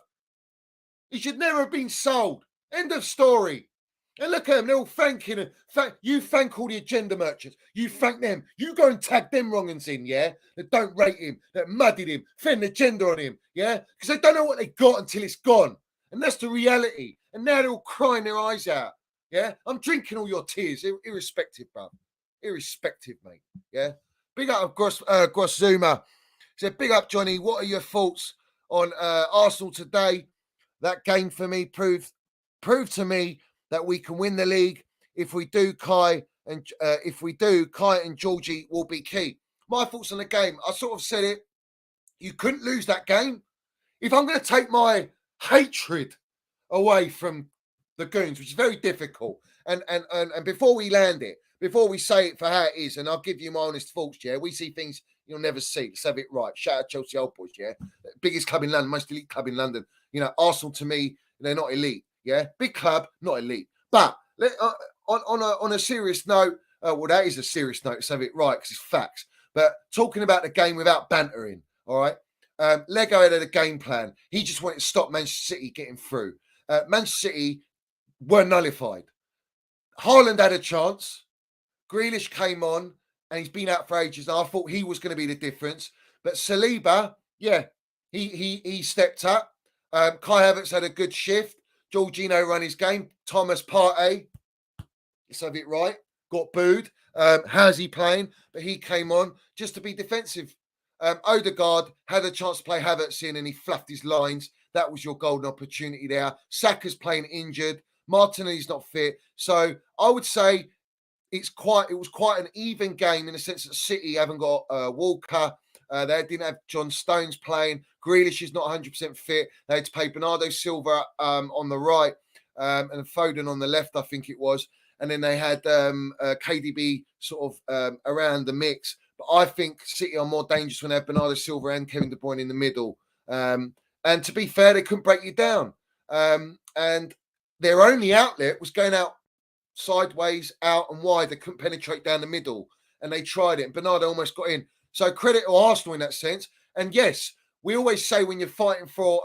He should never have been sold. End of story. And look at them, they're all thanking him. You thank all the agenda merchants. You thank them. You go and tag them wrong'uns in, yeah? That don't rate him, that muddied him, fed an agenda on him, yeah? Because they don't know what they got until it's gone. And that's the reality. And now they're all crying their eyes out, yeah? I'm drinking all your tears, irrespective, bruv. Irrespective, mate, yeah? Big up Gross Zuma. Said, big up, Johnny. What are your thoughts on Arsenal today? That game for me proved to me that we can win the league. If we do, Kai and Georgie will be key. My thoughts on the game, I sort of said it. You couldn't lose that game. If I'm going to take my hatred away from the Goons, which is very difficult, and before we land it, before we say it for how it is, and I'll give you my honest thoughts, yeah, we see things you'll never see. Let's have it right. Shout out Chelsea Old Boys, yeah, biggest club in London, most elite club in London. You know, Arsenal to me, they're not elite. Yeah, big club, not elite. But on a serious note, well, that is a serious note. Let's have it right because it's facts. But talking about the game without bantering, all right. Lego had a game plan. He just wanted to stop Manchester City getting through. Manchester City were nullified. Haaland had a chance. Grealish came on, and he's been out for ages. And I thought he was going to be the difference. But Saliba, yeah, he stepped up. Kai Havertz had a good shift. Jorginho ran his game. Thomas Partey, let's have it right, got booed. How's he playing? But he came on just to be defensive. Odegaard had a chance to play Havertz in and he fluffed his lines. That was your golden opportunity there. Saka's playing injured. Martinelli's not fit. So I would say it was quite an even game in the sense that City haven't got Walker. They didn't have John Stones playing. Grealish is not 100% fit. They had to play Bernardo Silva on the right and Foden on the left, I think it was. And then they had KDB sort of around the mix. But I think City are more dangerous when they have Bernardo Silva and Kevin De Bruyne in the middle. And to be fair, they couldn't break you down. And their only outlet was going out sideways, out and wide. They couldn't penetrate down the middle. And they tried it. And Bernardo almost got in. So credit to Arsenal in that sense. And yes, we always say when you're fighting for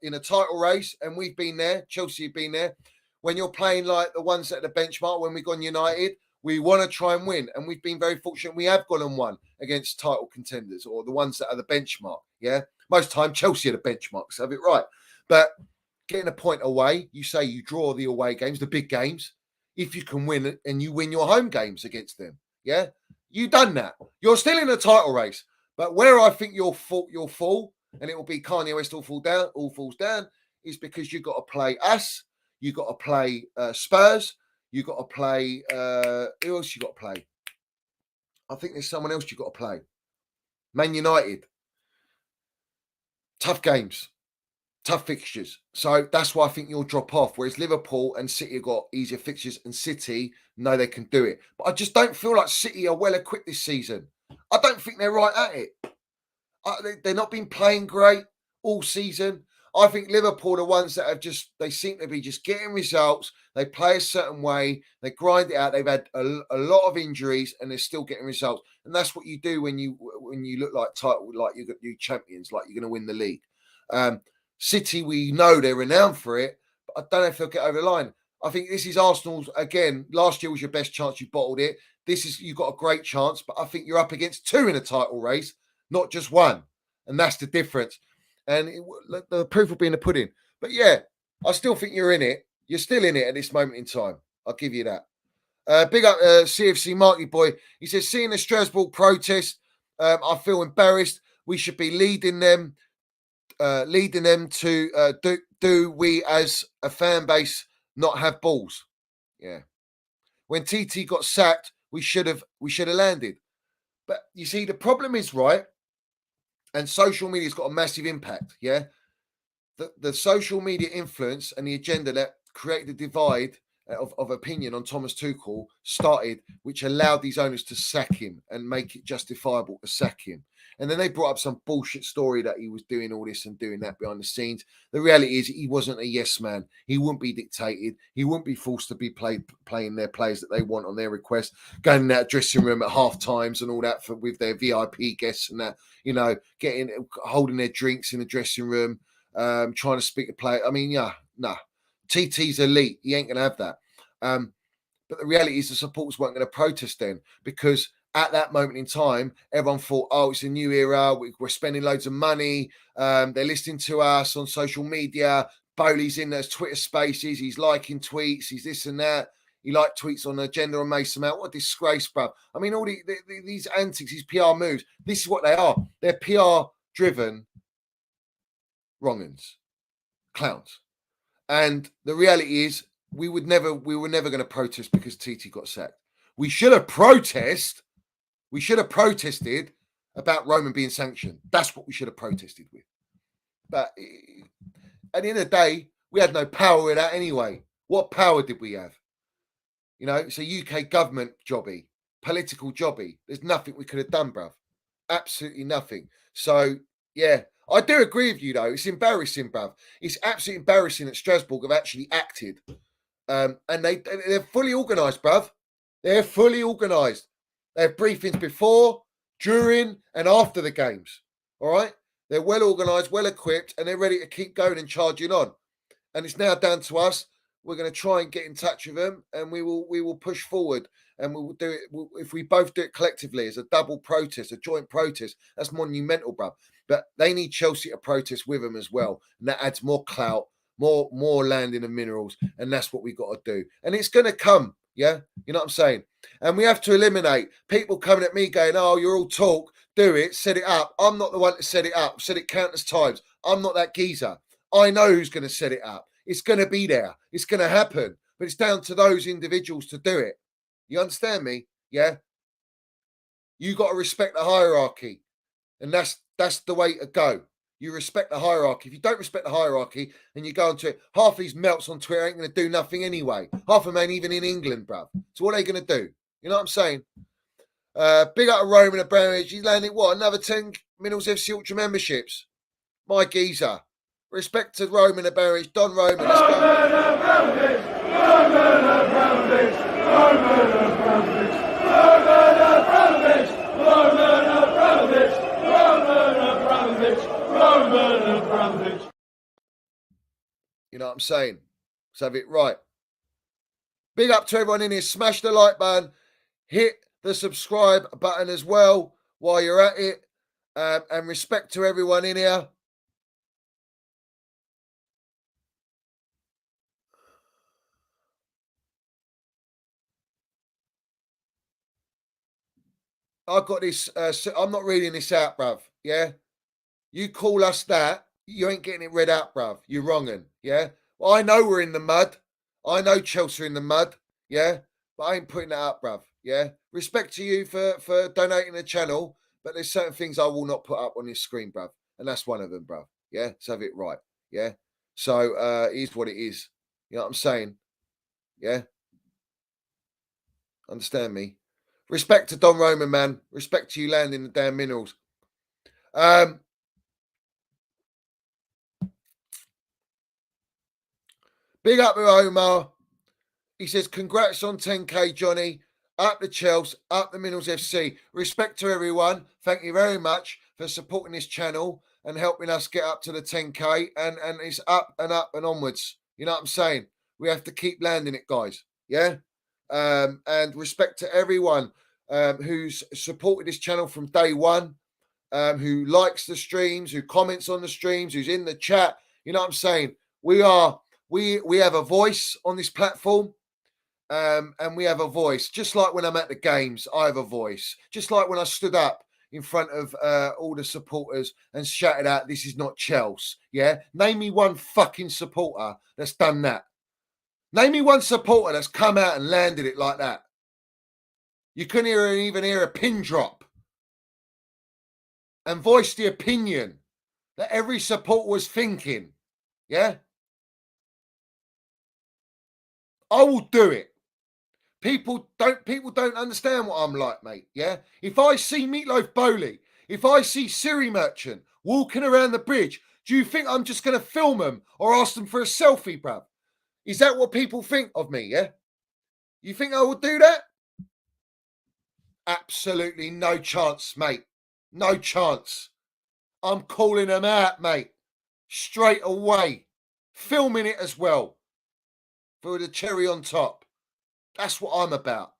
in a title race, and we've been there, Chelsea have been there, when you're playing like the ones at the benchmark, when we've gone United, we want to try and win. And we've been very fortunate. We have gone and won against title contenders or the ones that are the benchmark. Yeah. Most time, Chelsea are the benchmarks, have it right. But getting a point away, you say you draw the away games, the big games, if you can win and you win your home games against them, yeah, you done that. You're still in a title race. But where I think you'll fall, and it will be Kanye West all falls down, is because you've got to play us, you've got to play Spurs, you've got to play who else you got to play? I think there's someone else you've got to play. Man United. Tough games. Tough fixtures. So that's why I think you'll drop off. Whereas Liverpool and City have got easier fixtures, and City know they can do it. But I just don't feel like City are well equipped this season. I don't think they're right at it. They're not been playing great all season. I think Liverpool are the ones that have they seem to be just getting results. They play a certain way. They grind it out. They've had a lot of injuries and they're still getting results. And that's what you do when you look like you champions, like you're going to win the league. City, we know they're renowned for it, but I don't know if they'll get over the line. I think this is Arsenal's, again, last year was your best chance, you bottled it. You've got a great chance, but I think you're up against two in a title race, not just one. And that's the difference. And the proof will be in the pudding. But yeah, I still think you're in it. You're still in it at this moment in time. I'll give you that. Big up CFC Marky Boy. He says, seeing the Strasbourg protest, I feel embarrassed. We should be leading them to do we as a fan base not have balls? Yeah. When TT got sacked, we should have landed. But you see, the problem is, right, and social media's got a massive impact, yeah? The social media influence and the agenda that created the divide of opinion on Thomas Tuchel started, which allowed these owners to sack him and make it justifiable to sack him. And then they brought up some bullshit story that he was doing all this and doing that behind the scenes. The reality is he wasn't a yes man. He wouldn't be dictated. He wouldn't be forced to be playing their players that they want on their request, going in that dressing room at half times and all that with their VIP guests and that, holding their drinks in the dressing room, trying to speak to play. I mean, yeah, nah. TT's elite. He ain't going to have that. But the reality is the supporters weren't going to protest then, because at that moment in time, everyone thought, oh, it's a new era. We're spending loads of money. They're listening to us on social media. Bowley's in those Twitter spaces. He's liking tweets. He's this and that. He liked tweets on agenda on Mason Mount. What a disgrace, bro. I mean, all these antics, these PR moves, this is what they are. They're PR-driven wrong-uns, clowns. And the reality is we were never going to protest because TT got sacked. We should have protested about Roman being sanctioned. That's what we should have protested with. But at the end of the day, we had no power with that anyway. What power did we have? It's a UK government jobby, political jobby. There's nothing we could have done, bruv. Absolutely nothing. So, yeah, I do agree with you, though. It's embarrassing, bruv. It's absolutely embarrassing that Strasbourg have actually acted. And they're fully organised, bruv. They're fully organised. They have briefings before, during, and after the games. All right? They're well organised, well equipped, and they're ready to keep going and charging on. And it's now down to us. We're going to try and get in touch with them, and we will push forward, and we will do it. If we both do it collectively as a double protest, a joint protest, that's monumental, bruv. But they need Chelsea to protest with them as well, and that adds more clout, more land in the minerals, and that's what we got to do. And it's going to come, yeah? You know what I'm saying? And we have to eliminate people coming at me going, oh, you're all talk, do it, set it up. I'm not the one to set it up. I've said it countless times. I'm not that geezer. I know who's going to set it up. It's going to be there. It's going to happen. But it's down to those individuals to do it. You understand me? Yeah? You got to respect the hierarchy. And that's the way to go. You respect the hierarchy. If you don't respect the hierarchy and you go onto it, half these melts on Twitter ain't going to do nothing anyway. Half of them ain't even in England, bruv. So what are they going to do? You know what I'm saying? Big up to Roman Abramovich. He's landed, another 10 MineralsFC Ultra memberships. My geezer. Respect to Roman Abramovich. Don Roman. Let's go. Roman Abramovich! Roman Abramovich! Roman Abramovich! Roman Abramovich! Roman Abramovich! Roman Abramovich! Roman Abramovich! You know what I'm saying? Let's have it right. Big up to everyone in here. Smash the like button. Hit the subscribe button as well while you're at it. And respect to everyone in here. I've got this. I'm not reading this out, bruv. Yeah, you call us that, you ain't getting it read out, bruv. You're wronging. Yeah, well, I know we're in the mud. I know Chelsea are in the mud. Yeah, but I ain't putting that up, bruv. Yeah, respect to you for donating the channel, but there's certain things I will not put up on this screen, bruv, and that's one of them, bruv. Yeah, let's have it right. Yeah, so it is what it is. You know what I'm saying? Yeah, understand me. Respect to Don Roman, man. Respect to you landing the damn minerals. Big up to Omar. He says, congrats on 10K, Johnny. Up the Chelsea, up the Minerals FC. Respect to everyone. Thank you very much for supporting this channel and helping us get up to the 10K. And it's up and onwards. You know what I'm saying? We have to keep landing it, guys. Yeah? And respect to everyone who's supported this channel from day one, who likes the streams, who comments on the streams, who's in the chat. You know what I'm saying? We have a voice on this platform. And we have a voice, just like when I'm at the games, I have a voice. Just like when I stood up in front of all the supporters and shouted out, "This is not Chelsea." Yeah, name me one fucking supporter that's done that. Name me one supporter that's come out and landed it like that. You couldn't even hear a pin drop and voice the opinion that every supporter was thinking. Yeah, I will do it. People don't understand what I'm like, mate. Yeah. If I see Meatloaf Bowley, if I see Siri Merchant walking around the bridge, do you think I'm just going to film them or ask them for a selfie, bruv? Is that what people think of me? Yeah. You think I would do that? Absolutely no chance, mate. No chance. I'm calling them out, mate. Straight away. Filming it as well. For the cherry on top. That's what I'm about.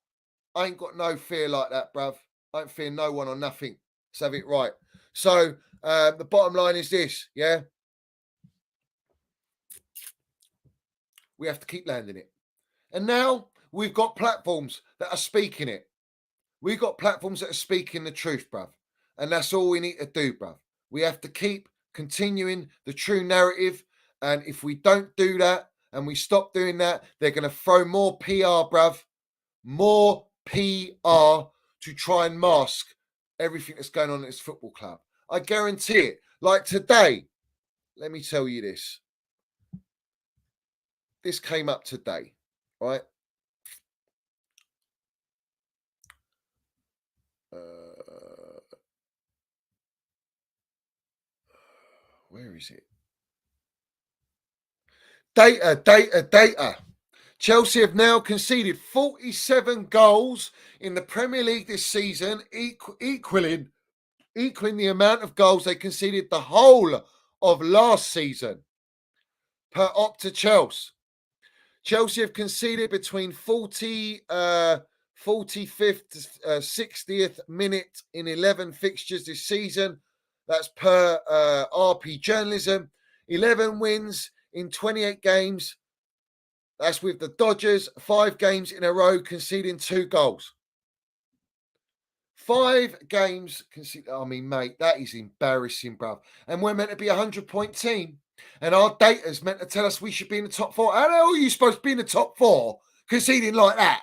I ain't got no fear like that, bruv. I don't fear no one or nothing. Let's have it right. So the bottom line is this, yeah? We have to keep landing it. And now we've got platforms that are speaking it. We've got platforms that are speaking the truth, bruv. And that's all we need to do, bruv. We have to keep continuing the true narrative. And if we don't do that and we stop doing that, they're going to throw more PR, bruv. More PR to try and mask everything that's going on at this football club. I guarantee it. Like today, let me tell you this. This came up today, right? Where is it? Data. Chelsea have now conceded 47 goals in the Premier League this season, equaling the amount of goals they conceded the whole of last season. Per Opta Chelsea. Chelsea have conceded between 45th to 60th minute in 11 fixtures this season. That's per RP Journalism. 11 wins in 28 games. That's with the Dodgers, 5 games in a row conceding 2 goals. 5 games conceded. I mean, mate, that is embarrassing, bruv. And we're meant to be a 100-point team. And our data's meant to tell us we should be in the top 4. How the hell are you supposed to be in the top 4 conceding like that?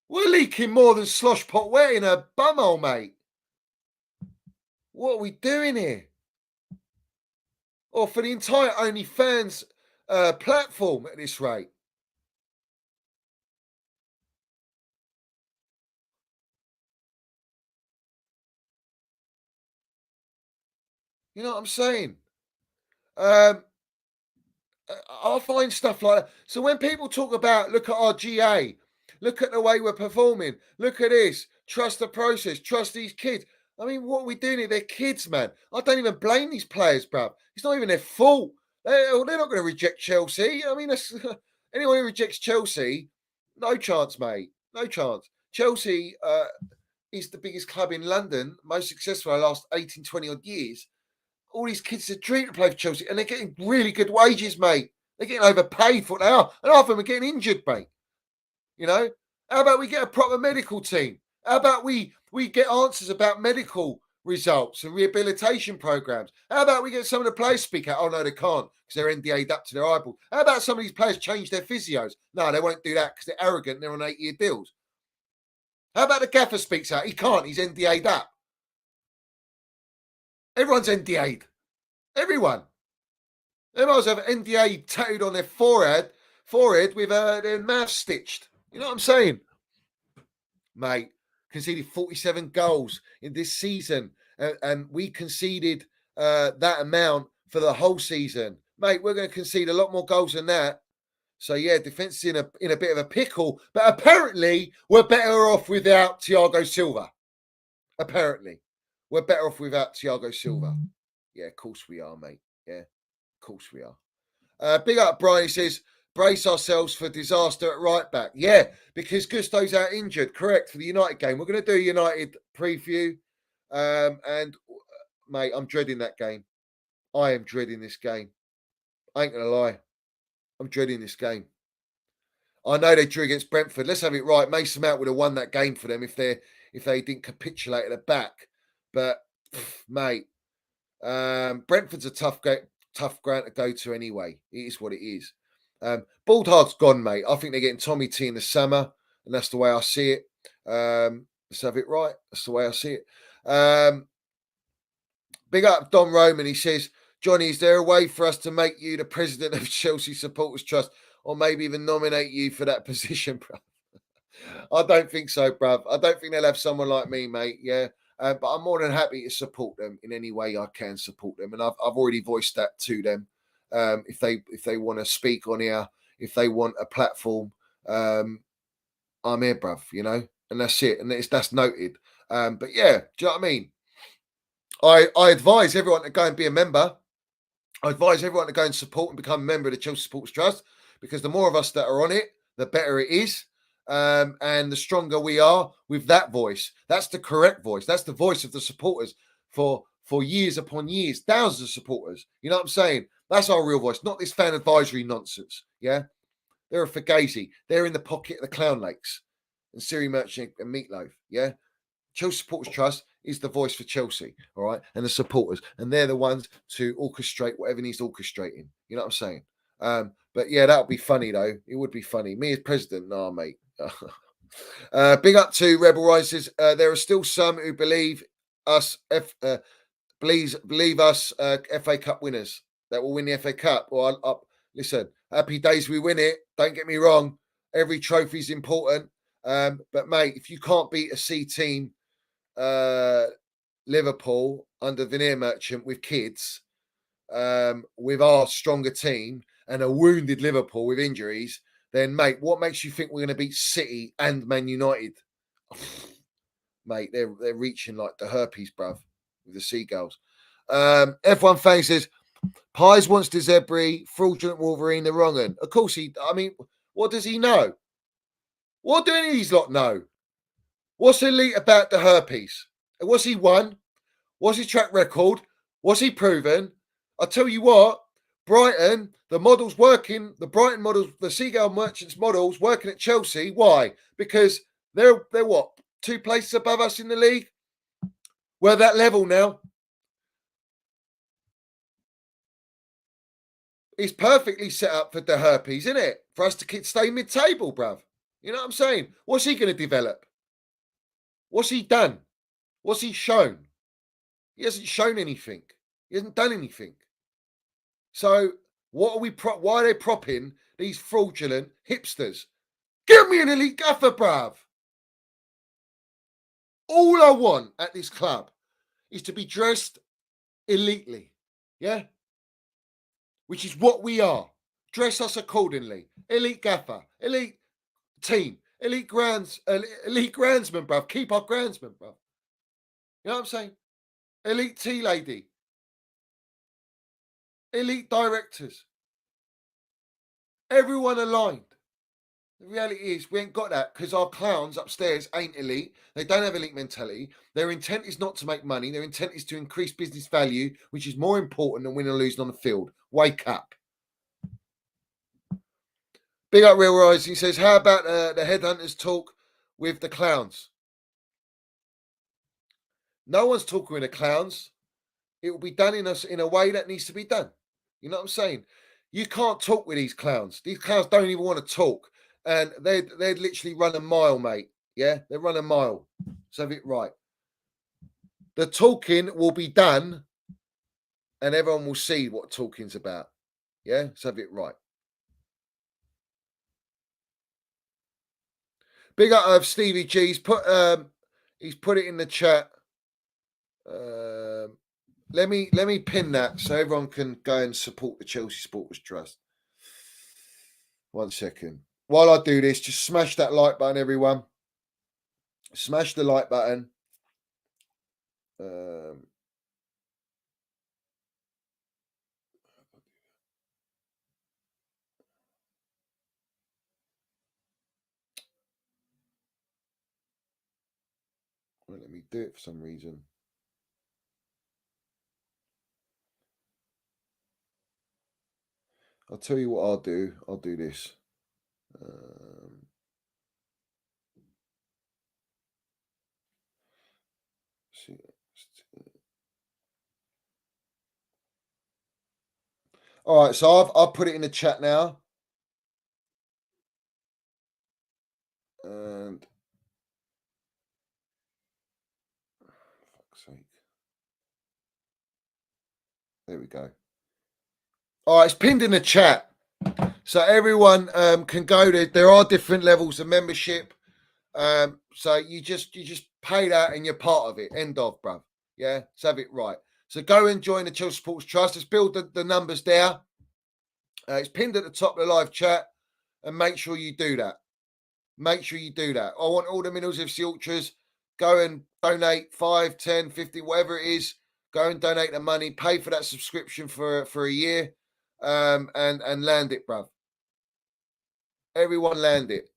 We're leaking more than slosh pot wet in a bumhole, mate. What are we doing here? Or for the entire OnlyFans platform at this rate. You know what I'm saying? I find stuff like that. So when people talk about, look at our GA, look at the way we're performing, look at this, trust the process, trust these kids. I mean, what are we doing here? They're kids, man. I don't even blame these players, bruv. It's not even their fault. They're not going to reject Chelsea. I mean, anyone who rejects Chelsea, no chance, mate. No chance. Chelsea is the biggest club in London, most successful in the last 18, 20 odd years. All these kids are dream to play for Chelsea, and they're getting really good wages, mate. They're getting overpaid for what they are, and half of them are getting injured, mate. You know, How about we get a proper medical team? How about we get answers about medical results and rehabilitation programs? How about we get some of the players speak out? Oh no, they can't because they're NDA'd up to their eyeballs. How about some of these players change their physios? No, they won't do that because they're arrogant and they're on 8-year deals. How about the gaffer speaks out? He can't, he's NDA'd up. Everyone's NDA'd. Everyone. They might as well have NDA tattooed on their forehead with their mouth stitched. You know what I'm saying? Mate, conceded 47 goals in this season, and we conceded that amount for the whole season. Mate, we're going to concede a lot more goals than that. So yeah, defence is in a bit of a pickle, but apparently we're better off without Thiago Silva. Apparently, we're better off without Thiago Silva. Yeah, of course we are, mate. Yeah, of course we are. Big up, Brian. He says, brace ourselves for disaster at right back. Yeah, because Gusto's out injured. Correct, for the United game. We're going to do a United preview. And, mate, I'm dreading that game. I am dreading this game. I ain't going to lie. I'm dreading this game. I know they drew against Brentford. Let's have it right. Mason Mount would have won that game for them if they didn't capitulate at the back. But, mate, Brentford's a tough ground to go to anyway. It is what it is. Bald Hard's gone, mate. I think they're getting Tommy T in the summer, and that's the way I see it. Let's have it right. That's the way I see it. Big up Don Roman. He says, Johnny, is there a way for us to make you the president of Chelsea Supporters Trust, or maybe even nominate you for that position, bro? I don't think so, bruv. I don't think they'll have someone like me, mate. Yeah. But I'm more than happy to support them in any way I can support them, and I've already voiced that to them. If they want to speak on here, if they want a platform, I'm here, bruv. You know, and that's it, and that's noted. But yeah, do you know what I mean? I advise everyone to go and be a member. I advise everyone to go and support and become a member of the Chelsea Supporters Trust, because the more of us that are on it, the better it is. And the stronger we are with that voice. That's the correct voice. That's the voice of the supporters for years upon years, thousands of supporters. You know what I'm saying? That's our real voice, not this fan advisory nonsense. Yeah, they're a fugazi. They're in the pocket of the Clown Lakes and Siri Merchant and Meatloaf. Yeah, Chelsea Supporters Trust is the voice for Chelsea, all right, and the supporters, and they're the ones to orchestrate whatever needs orchestrating. You know what I'm saying? But yeah, that would be funny though. It would be funny. Me as president, nah, mate. Big up to Rebel Rises. There are still some who believe us FA Cup winners that will win the FA Cup. Well, listen, happy days we win it. Don't get me wrong. Every trophy is important. But mate, if you can't beat a C team, Liverpool under Veneer Merchant with kids, with our stronger team and a wounded Liverpool with injuries, then, mate, what makes you think we're going to beat City and Man United? Mate, they're reaching like the herpes, bruv, with the seagulls. F1 fan says, Pies wants De Zebri, fraudulent Wolverine, the wrong one. Of course what does he know? What do any of these lot know? What's elite about the herpes? What's he won? What's his track record? What's he proven? I'll tell you what, Brighton, the models working, the Brighton models, the Seagull Merchants models working at Chelsea. Why? Because they're what? 2 places above us in the league? We're that level now. It's perfectly set up for the herpes, isn't it? For us to stay mid-table, bruv. You know what I'm saying? What's he going to develop? What's he done? What's he shown? He hasn't shown anything. He hasn't done anything. So what are why are they propping these fraudulent hipsters? Give me an elite gaffer, bruv. All I want at this club is to be dressed elitely. Yeah? Which is what we are. Dress us accordingly. Elite gaffer, elite team, elite groundsman, bruv. Keep our groundsman, bruv. You know what I'm saying? Elite tea lady. Elite directors. Everyone aligned. The reality is we ain't got that because our clowns upstairs ain't elite. They don't have elite mentality. Their intent is not to make money. Their intent is to increase business value, which is more important than winning or losing on the field. Wake up. Big up Real Rise. He says, how about the headhunters talk with the clowns? No one's talking with the clowns. It will be done in a way that needs to be done. You know what I'm saying? You can't talk with these clowns. These clowns don't even want to talk. And they'd literally run a mile, mate. Yeah, they run a mile. So have it right. The talking will be done and everyone will see what talking's about. Yeah, so have it right. Big up of Stevie G. He's put it in the chat. Let me pin that so everyone can go and support the Chelsea Supporters Trust. 1 second. While I do this, just smash that like button, everyone. Smash the like button. Well, let me do it for some reason. I'll tell you what I'll do. I'll do this. All right, so I've put it in the chat now. And fuck's sake. There we go. All right, it's pinned in the chat. So everyone can go there. There are different levels of membership. So you just pay that and you're part of it. End of, bruv. Yeah, let's have it right. So go and join the Chelsea Sports Trust. Let's build the numbers there. It's pinned at the top of the live chat, and make sure you do that. Make sure you do that. I want all the MineralsFC Ultras, go and donate 5, 10, 50, whatever it is. Go and donate the money, pay for that subscription for a year, and land it, bruv. Everyone land it.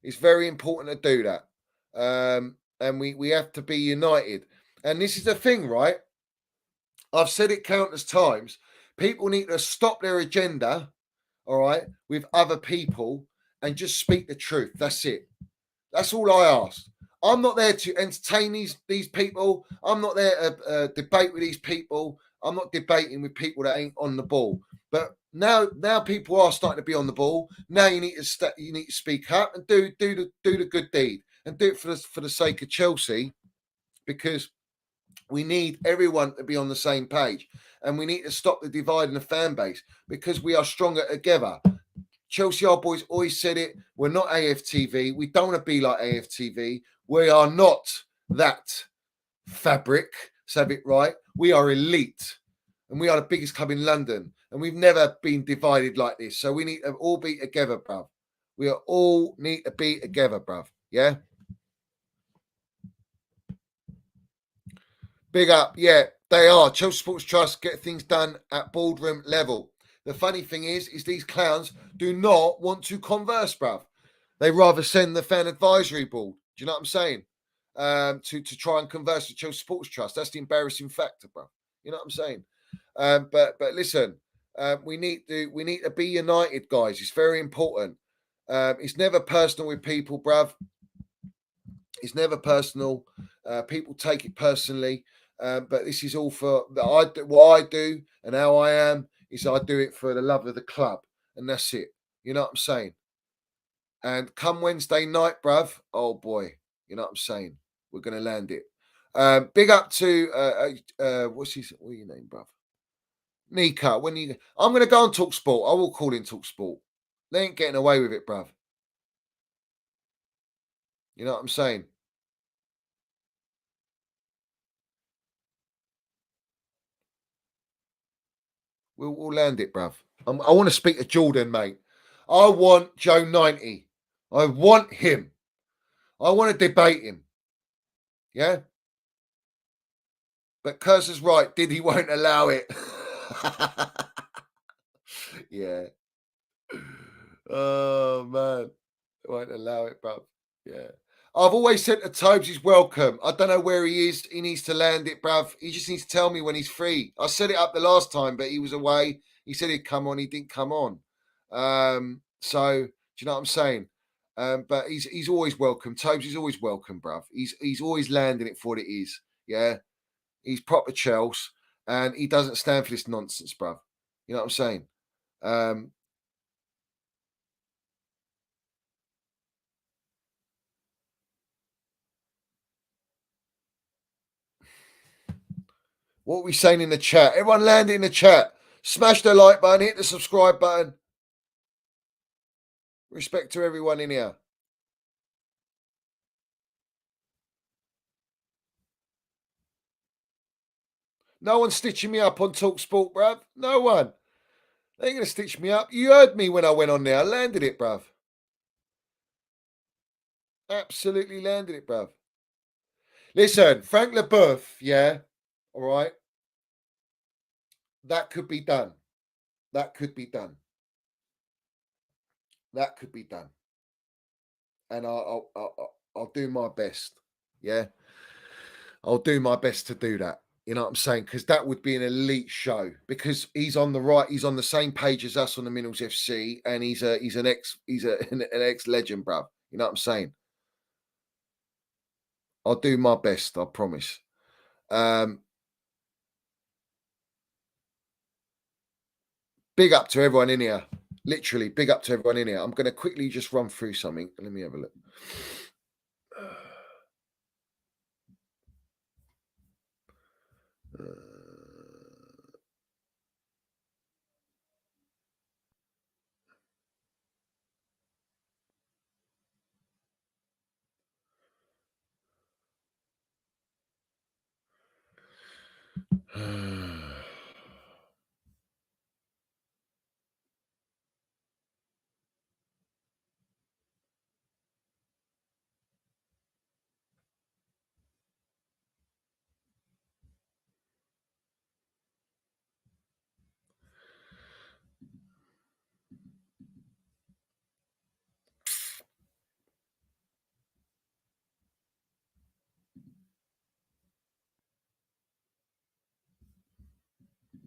It's very important to do that. And we have to be united. And this is the thing, right? I've said it countless times. People need to stop their agenda, all right, with other people and just speak the truth. That's it. That's all I ask. I'm not there to entertain these people. I'm not there to debate with these people. I'm not debating with people that ain't on the ball. But now people are starting to be on the ball. Now you need to speak up and do the good deed and do it for the sake of Chelsea, because we need everyone to be on the same page, and we need to stop the divide in the fan base, because we are stronger together. Chelsea, our boys always said it. We're not AFTV. We don't want to be like AFTV. We are not that fabric. So have it right. We are elite, and we are the biggest club in London, and we've never been divided like this. So we need to all be together, bruv. We are all need to be together, bruv. Yeah. Big up. Yeah, they are. Chelsea Sports Trust get things done at boardroom level. The funny thing is these clowns do not want to converse, bruv. They rather send the fan advisory board. Do you know what I'm saying? To try and converse with Chelsea Sports Trust. That's the embarrassing factor, bruv. You know what I'm saying? But listen, we need to be united, guys. It's very important. It's never personal with people, bruv. It's never personal. People take it personally. But this is all for what I do and how I am. Is I do it for the love of the club, and that's it. You know what I'm saying? And come Wednesday night, bruv, oh boy, you know what I'm saying? We're going to land it. Big up to, what's your name, bruv? Nika, I'm going to go on Talk Sport. I will call in Talk Sport. They ain't getting away with it, bruv. You know what I'm saying? We'll land it, bruv. I want to speak to Jordan, mate. I want Joe 90. I want him. I want to debate him. Yeah? But Cursor's right. Diddy won't allow it. Yeah. Oh, man. Won't allow it, bruv. Yeah. I've always said to Tobes he's welcome. I don't know where he is. He needs to land it, bruv. He just needs to tell me when he's free. I set it up the last time, but he was away. He said he'd come on. He didn't come on. So you know what I'm saying? But he's always welcome. Tobes is always welcome, bruv. He's always landing it for what it is. Yeah, he's proper Chelsea, and he doesn't stand for this nonsense, bruv. You know what I'm saying? What are we saying in the chat? Everyone land in the chat. Smash the like button, hit the subscribe button. Respect to everyone in here. No one's stitching me up on TalkSport, bruv. No one. They ain't going to stitch me up. You heard me when I went on there. I landed it, bruv. Absolutely landed it, bruv. Listen, Frank Leboeuf, yeah, all right. That could be done. That could be done. That could be done. And I'll do my best. Yeah. I'll do my best to do that. You know what I'm saying? Because that would be an elite show. Because he's on the same page as us on the Minerals FC, and he's an ex legend, bruv. You know what I'm saying? I'll do my best, I promise. Big up to everyone in here. Literally, big up to everyone in here. I'm going to quickly just run through something. Let me have a look.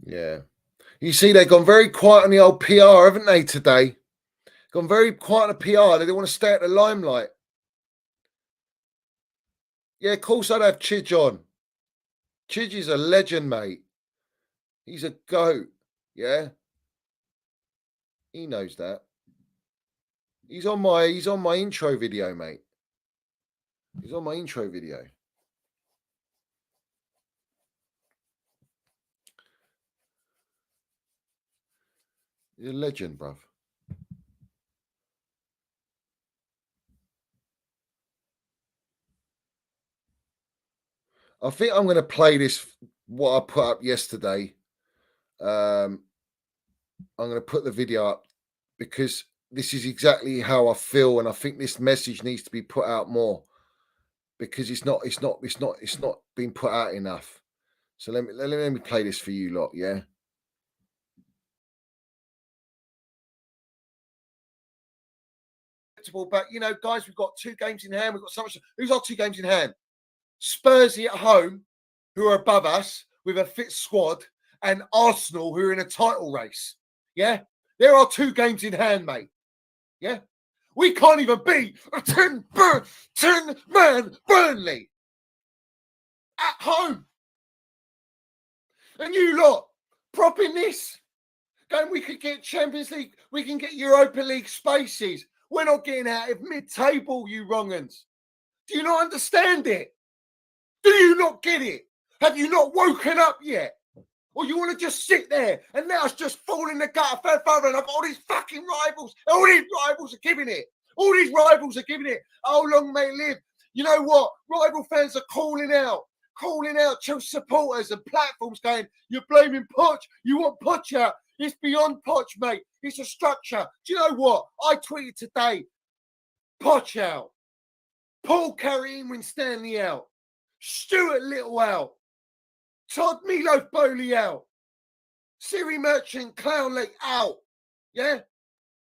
Yeah. You see, they've gone very quiet on the old PR, haven't they, today? Gone very quiet on the PR. They don't want to stay at the limelight. Yeah, of course I'd have Chidge on. Chidge is a legend, mate. He's a goat. Yeah. He knows that. He's on my intro video, mate. He's on my intro video. He's a legend, bruv. I think I'm going to play this, what I put up yesterday. I'm going to put the video up because this is exactly how I feel, and I think this message needs to be put out more because it's not being put out enough. So let me play this for you lot, yeah. But you know, guys, we've got 2 games in hand. We've got so much. Who's our 2 games in hand? Spursy at home, who are above us with a fit squad, and Arsenal, who are in a title race. Yeah, there are 2 games in hand, mate. Yeah, we can't even beat a 10-man Burnley at home. And you lot propping this, going, we could get Champions League, we can get Europa League spaces. We're not getting out of mid-table, you wrong'uns. Do you not understand it? Do you not get it? Have you not woken up yet? Or you want to just sit there and let us just fall in the gutter further and have all these fucking rivals. All these rivals are giving it. All these rivals are giving it. How long may live? You know what? Rival fans are calling out Chelsea supporters and platforms going, you're blaming Poch. You want Poch out. It's beyond Poch, mate. It's a structure. Do you know what? I tweeted today, Poch out. Paul Carey-Inwin Stanley out. Stuart Little out. Todd Meatloaf Bowley out. Siri Merchant Clown Lake out. Yeah?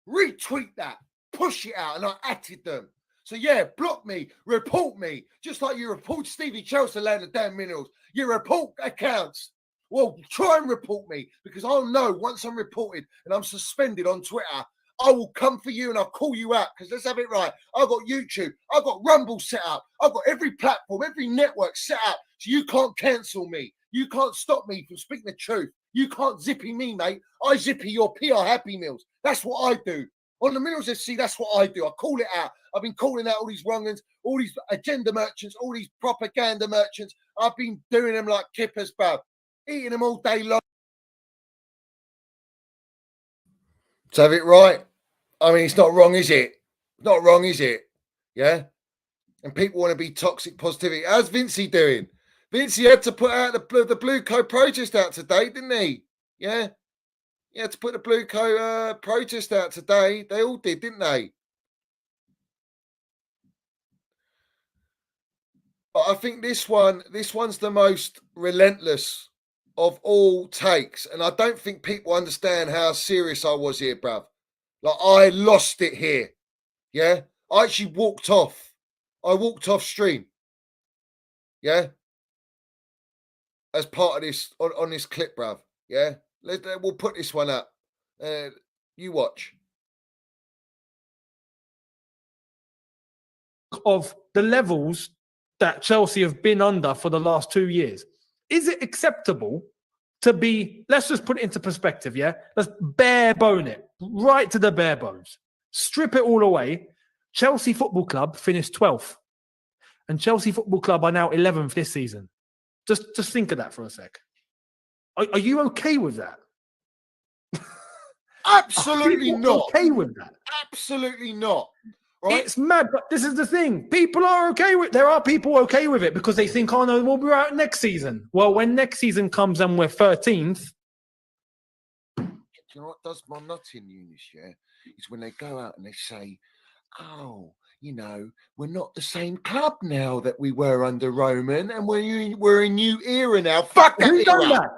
Retweet that. Push it out. And I atted them. So yeah, block me. Report me. Just like you report Stevie Chelsea land the damn Minerals. You report accounts. Well, try and report me because I'll know once I'm reported and I'm suspended on Twitter, I will come for you and I'll call you out because let's have it right. I've got YouTube, I've got Rumble set up, I've got every platform, every network set up, so you can't cancel me. You can't stop me from speaking the truth. You can't zippy me, mate. I zippy your PR Happy Meals. That's what I do. On the Minerals FC, that's what I do. I call it out. I've been calling out all these wrong-uns, all these agenda merchants, all these propaganda merchants. I've been doing them like kippers, bruv. Eating them all day long. To have it right. I mean, it's not wrong, is it? Not wrong, is it? Yeah? And people want to be toxic positivity. How's Vincey doing? Vincey had to put out the Blue Co protest out today, didn't he? Yeah? He had to put the Blue Co protest out today. They all did, didn't they? But I think this one's the most relentless of all takes. And I don't think people understand how serious I was here, bruv. Like, I lost it here. Yeah? I actually walked off. I walked off stream. Yeah? As part of this, on this clip, bruv. Yeah? We'll put this one up. You watch. Of the levels that Chelsea have been under for the last 2 years. Is it acceptable to be, let's just put it into perspective, yeah? Let's bare bone it, right to the bare bones. Strip it all away. Chelsea Football Club finished 12th. And Chelsea Football Club are now 11th this season. Just think of that for a sec. Are you okay with that? Absolutely not. Okay with that? Absolutely not. Right? It's mad, but this is the thing. People are okay with. There are people okay with it because they think, "Oh no, we'll be out next season." Well, when next season comes and we're 13th, do you know what does my nutting, Eunice? Yeah, is when they go out and they say, "Oh, you know, we're not the same club now that we were under Roman, and we're a new era now." Fuck that. Who done that?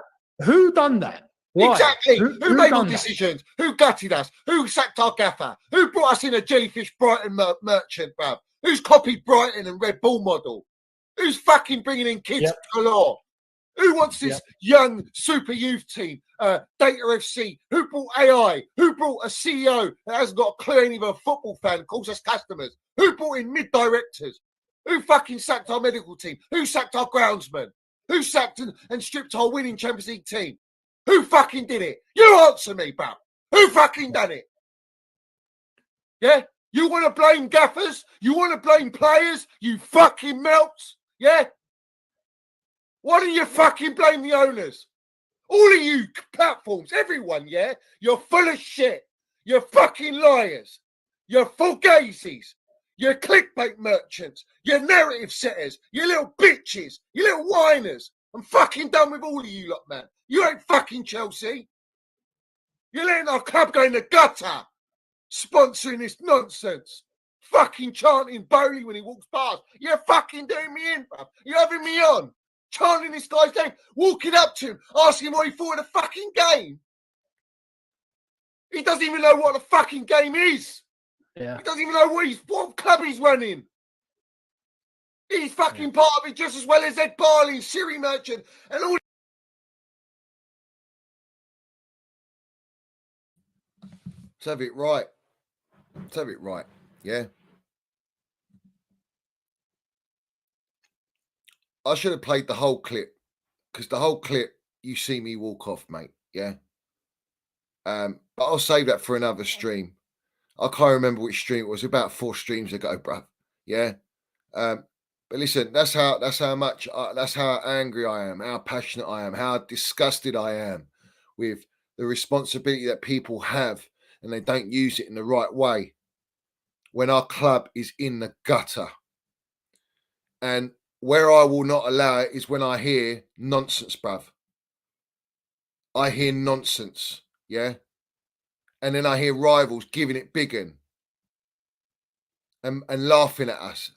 Who done that? Why? Exactly. Who made all done that? decisions? Who gutted us? Who sacked our gaffer? Who brought us in a jellyfish Brighton merchant, bruv? Who's copied Brighton and Red Bull model? Who's fucking bringing in kids galore? Who wants this young super youth team? Data FC. Who brought AI? Who brought a CEO that hasn't got a clue any of a football fan, calls us customers? Who brought in mid-directors? Who fucking sacked our medical team? Who sacked our groundsman? Who sacked and stripped our winning Champions League team? Who fucking did it? You answer me, bruv. Who fucking done it? Yeah? You want to blame gaffers? You want to blame players? You fucking melts? Yeah? Why don't you fucking blame the owners? All of you platforms, everyone, yeah? You're full of shit. You're fucking liars. You're fugazis. You're clickbait merchants. You're narrative setters. You little bitches. You little whiners. I'm fucking done with all of you lot, man. You ain't fucking Chelsea. You're letting our club go in the gutter, sponsoring this nonsense. Fucking chanting Bowley when he walks past. You're fucking doing me in, bruv. You're having me on. Chanting this guy's name, walking up to him, asking what he thought of the fucking game. He doesn't even know what the fucking game is. Yeah. He doesn't even know what club he's running. He's fucking part of it just as well as Ed Barley, Siri Merchant, and all. Let's have it right. Let's have it right. Yeah. I should have played the whole clip because the whole clip, you see me walk off, mate. Yeah. But I'll save that for another stream. I can't remember which stream it was. About 4 streams ago, bruv. Yeah. But listen, that's how angry I am, how passionate I am, how disgusted I am with the responsibility that people have and they don't use it in the right way when our club is in the gutter. And where I will not allow it is when I hear nonsense, bruv. I hear nonsense, yeah? And then I hear rivals giving it big and laughing at us.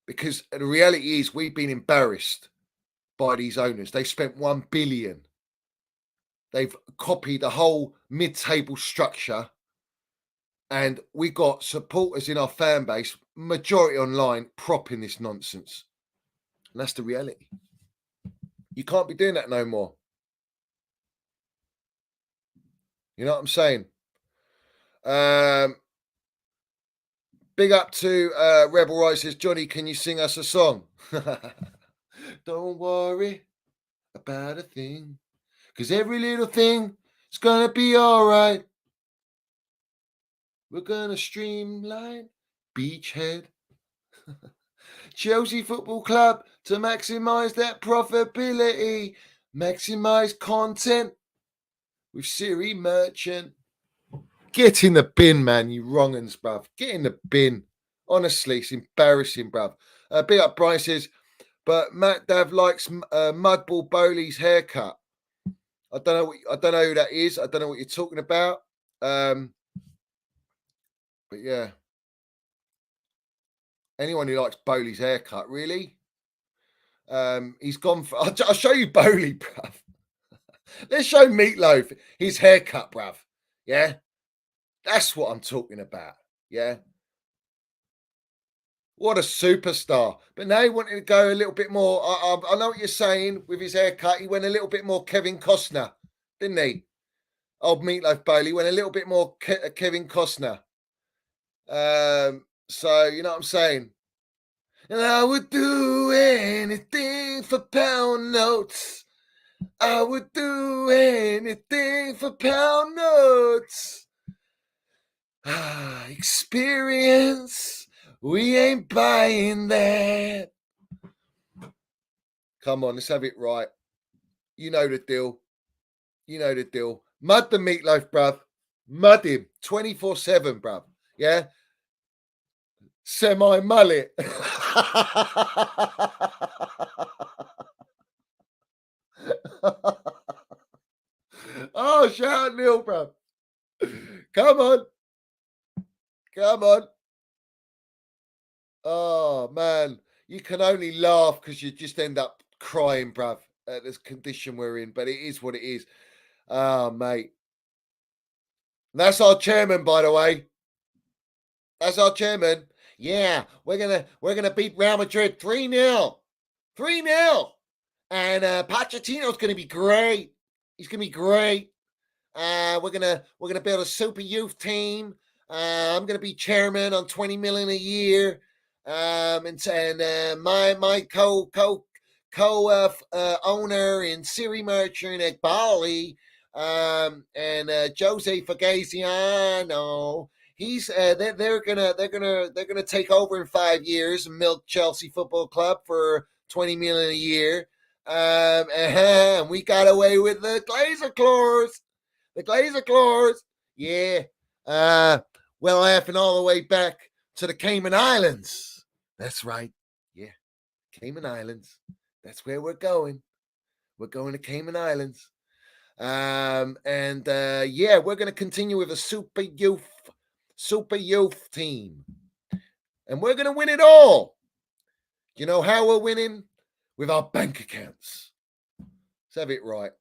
Because the reality is we've been embarrassed by these owners. They spent 1 billion. They've copied the whole mid-table structure. And we got supporters in our fan base, majority online, propping this nonsense. And that's the reality. You can't be doing that no more. You know what I'm saying? Big up to Rebel Rise says, Johnny, can you sing us a song? Don't worry about a thing, 'cause every little thing is gonna be all right. We're gonna streamline Beachhead. Chelsea Football Club to maximise that profitability, maximise content with Siri Merchant. Get in the bin, man, you wrong uns, bruv. Get in the bin. Honestly, it's embarrassing, bruv. Big up Bryce says, but Matt Dav likes Mudball Bowley's haircut. I don't know who that is. I don't know what you're talking about. But yeah. Anyone who likes Bowley's haircut, really? He's gone for. I'll show you Bowley, bruv. Let's show Meatloaf his haircut, bruv. Yeah, that's what I'm talking about. Yeah, what a superstar. But now he wanted to go a little bit more. I know what you're saying with his haircut. He went a little bit more Kevin Costner, didn't he? Old Meatloaf Bowley went a little bit more Kevin Costner. So you know what I'm saying. And I would do anything for pound notes. I would do anything for pound notes. Experience, we ain't buying that. Come on, let's have it right. You know the deal. You know the deal. Mud the Meatloaf, bruv. Mud him 24/7, bruv. Yeah? Semi-mullet. Oh, shout out Neil, bruv. Come on. Come on. Oh, man. You can only laugh because you just end up crying, bruv, at this condition we're in. But it is what it is. Oh, mate. That's our chairman, by the way. That's our chairman. Yeah, we're gonna beat Real Madrid 3-0. 3-0. And Pochettino's gonna be great. He's gonna be great. We're gonna build a super youth team. I'm gonna be chairman on 20 million a year. And my co owner in Siri Merchant at Bali, and Jose Fagaziano. He's they're gonna take over in 5 years and milk Chelsea Football Club for 20 million a year. And we got away with the Glazer clause. The Glazer clause. Yeah. Well, laughing all the way back to the Cayman Islands. That's right. Yeah. Cayman Islands. That's where we're going. We're going to Cayman Islands. Yeah, we're going to continue with a super youth team. And we're going to win it all. You know how we're winning? With our bank accounts. Let's have it right.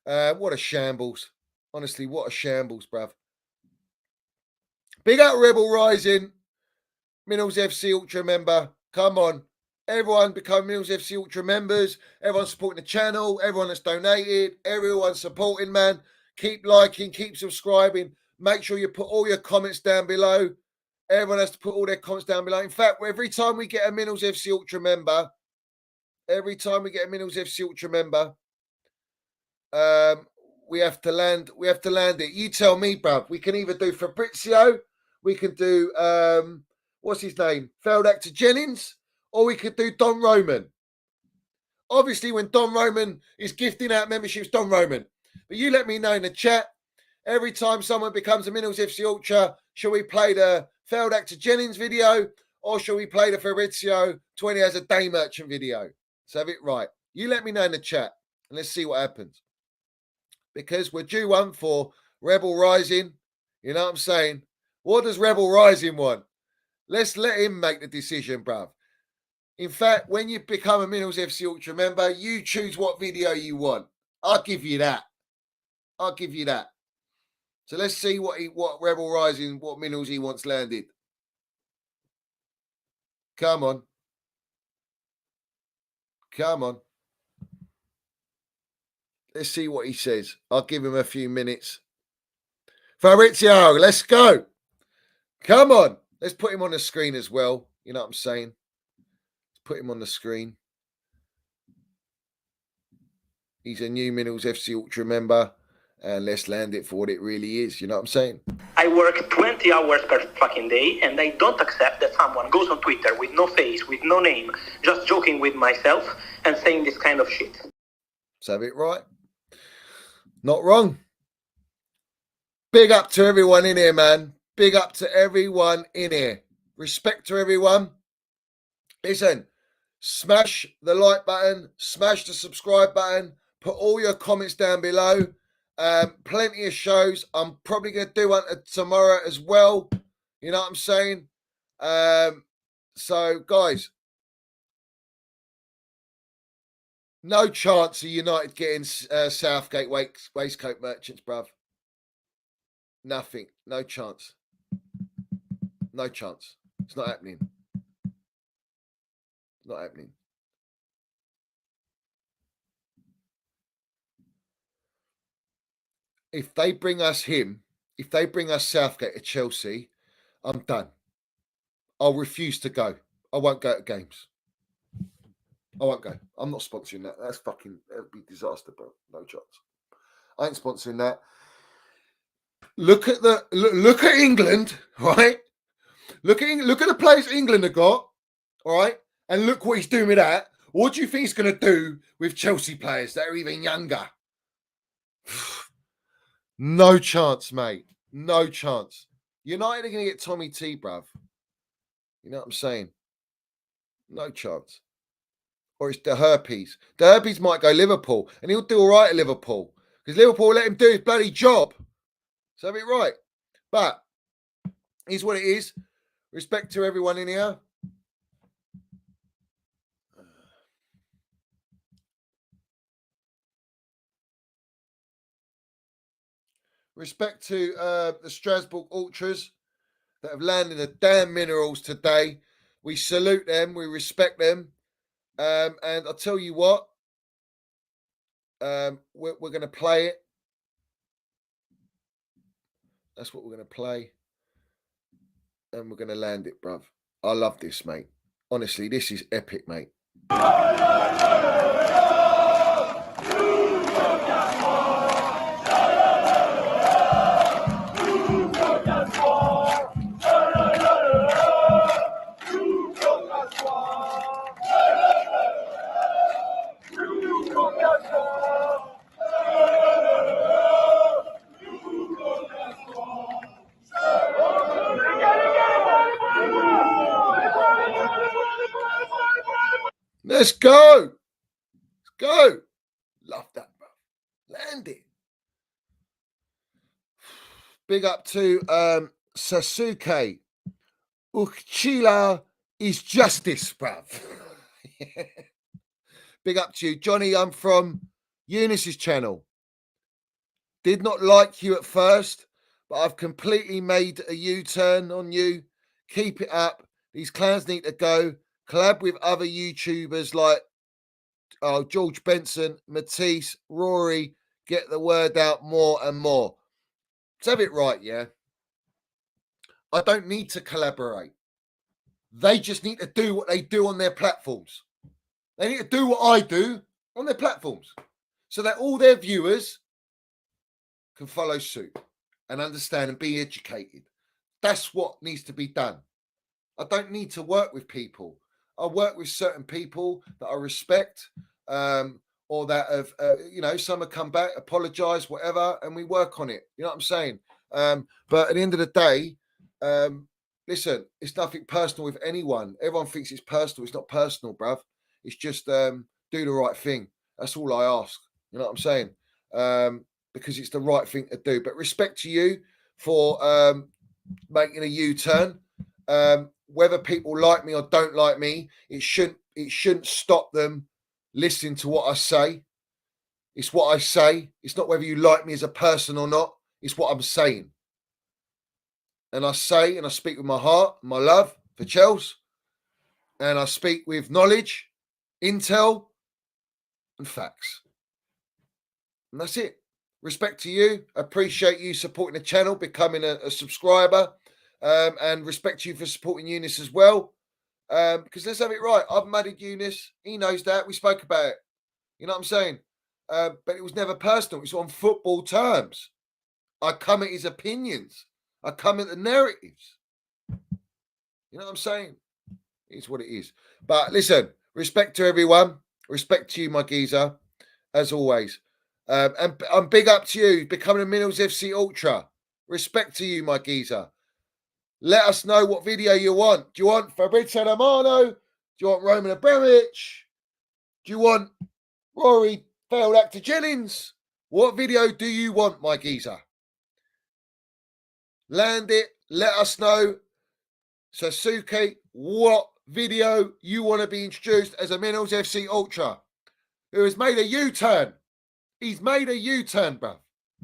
What a shambles. Honestly, what a shambles, bruv. Big up Rebel Rising. MineralsFC Ultra member. Come on. Everyone become MineralsFC Ultra members. Everyone supporting the channel. Everyone that's donated. Everyone supporting, man. Keep liking. Keep subscribing. Make sure you put all your comments down below. Everyone has to put all their comments down below. In fact, every time we get a MineralsFC Ultra member, we have to land it. You tell me, bruv. We can either do Fabrizio, we can do what's his name? Failed actor Jennings, or we could do Don Roman. Obviously, when Don Roman is gifting out memberships, Don Roman. But you let me know in the chat. Every time someone becomes a MineralsFC Ultra, shall we play the Failed Actor Jennings video, or shall we play the Fabrizio 20 as a day merchant video? Let's have it right. You let me know in the chat, and let's see what happens. Because we're due one for Rebel Rising. You know what I'm saying? What does Rebel Rising want? Let's let him make the decision, bruv. In fact, when you become a MineralsFC Ultra member, you choose what video you want. I'll give you that. So let's see what Rebel Rising, what Minerals he wants landed. Come on. Let's see what he says. I'll give him a few minutes. Fabrizio, let's go. Come on. Let's put him on the screen as well. You know what I'm saying? Let's put him on the screen. He's a new Minerals FC Ultra member. And let's land it for what it really is. You know what I'm saying? I work 20 hours per fucking day, and I don't accept that someone goes on Twitter with no face, with no name, just joking with myself and saying this kind of shit. Let's have it right. Not wrong. Big up to everyone in here, man. Big up to everyone in here. Respect to everyone. Listen, smash the like button, smash the subscribe button, put all your comments down below. Plenty of shows. I'm probably going to do one tomorrow as well. You know what I'm saying? So, guys, no chance of United getting Southgate waistcoat merchants, bruv. Nothing. No chance. No chance. It's not happening. Not happening. If they bring us him, if they bring us Southgate to Chelsea, I'm done. I'll refuse to go. I won't go to games. I won't go. I'm not sponsoring that. That would be disaster, bro. No chance. I ain't sponsoring that. Look at England, right? Look at the players England have got, all right? And look what he's doing with that. What do you think he's going to do with Chelsea players that are even younger? No chance, mate. No chance. United are going to get Tommy T, bruv. You know what I'm saying? No chance. Or it's the herpes. The herpes might go Liverpool, and he'll do all right at Liverpool because Liverpool will let him do his bloody job. So be right. But here's what it is. Respect to everyone in here. Respect to the Strasbourg Ultras that have landed the damn Minerals today. We salute them. We respect them. And I'll tell you what. We're going to play it. That's what we're going to play. And we're going to land it, bruv. I love this, mate. Honestly, this is epic, mate. Let's go. Let's go. Love that, bro. Land it. Big up to Sasuke. Uchila is justice, bruv. Big up to you. Johnny, I'm from Eunice's channel. Did not like you at first, but I've completely made a U-turn on you. Keep it up. These clowns need to go. Collab with other YouTubers like George Benson, Matisse, Rory. Get the word out more and more. Let's have it right, yeah? I don't need to collaborate. They just need to do what they do on their platforms. They need to do what I do on their platforms so that all their viewers can follow suit and understand and be educated. That's what needs to be done. I don't need to work with people. I work with certain people that I respect or that have, some have come back, apologize, whatever, and we work on it. You know what I'm saying? But at the end of the day, listen, it's nothing personal with anyone. Everyone thinks it's personal. It's not personal, bruv. It's just do the right thing. That's all I ask. You know what I'm saying? Because it's the right thing to do. But respect to you for making a U-turn. Whether people like me or don't like me, it shouldn't stop them listening to what I say. It's what I say. It's not whether you like me as a person or not. It's what I'm saying. And I say and I speak with my heart, my love for Chelsea. And I speak with knowledge, intel, and facts. And that's it. respect to you. Appreciate you supporting the channel, becoming a subscriber, and respect to you for supporting Eunice as well. Because let's have it right. I've married Eunice. He knows that. We spoke about it. You know what I'm saying? But it was never personal. It's on football terms. I come at his opinions. I come at the narratives. You know what I'm saying? It's what it is. But listen, respect to everyone. Respect to you, my geezer, as always. And I'm big up to you, becoming a MineralsFC Ultra. Respect to you, my geezer. Let us know what video you want. Do you want Fabrizio Romano? Do you want Roman Abramovich? Do you want Rory failed actor Jennings? What video do you want, my geezer? Land it. Let us know. Sasuke, what video you want to be introduced as a MineralsFC Ultra who has made a U-turn. He's made a U-turn, bruv.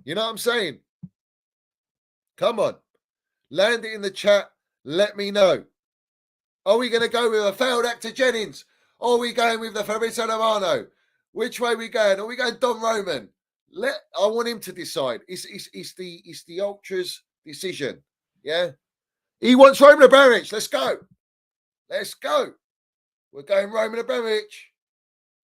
You know what I'm saying? Come on. Land it in the chat. Let me know. Are we going to go with a failed actor Jennings? Or are we going with the Fabrizio Romano? Which way are we going? Are we going Don Roman? I want him to decide. It's the Ultra's decision. Yeah? He wants Roman Abramovich. Let's go. Let's go. We're going Roman Abramovich.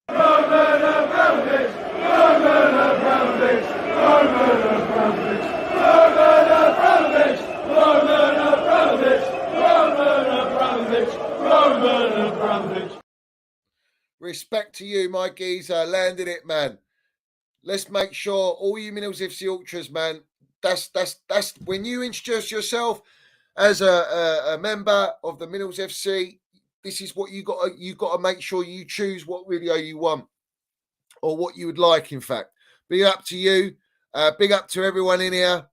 Roman Abramovich! Roman Abramovich! Roman Abramovich! Roman Abramovich! Roman Abramovich! Roman Abramovich! Roman Abramovich! Respect to you, my geezer. Landed it, man. Let's make sure all you MineralsFC Ultras, man. That's when you introduce yourself as a member of the MineralsFC. This is what you got to make sure you choose what video you want or what you would like. In fact, big up to you. Big up to everyone in here.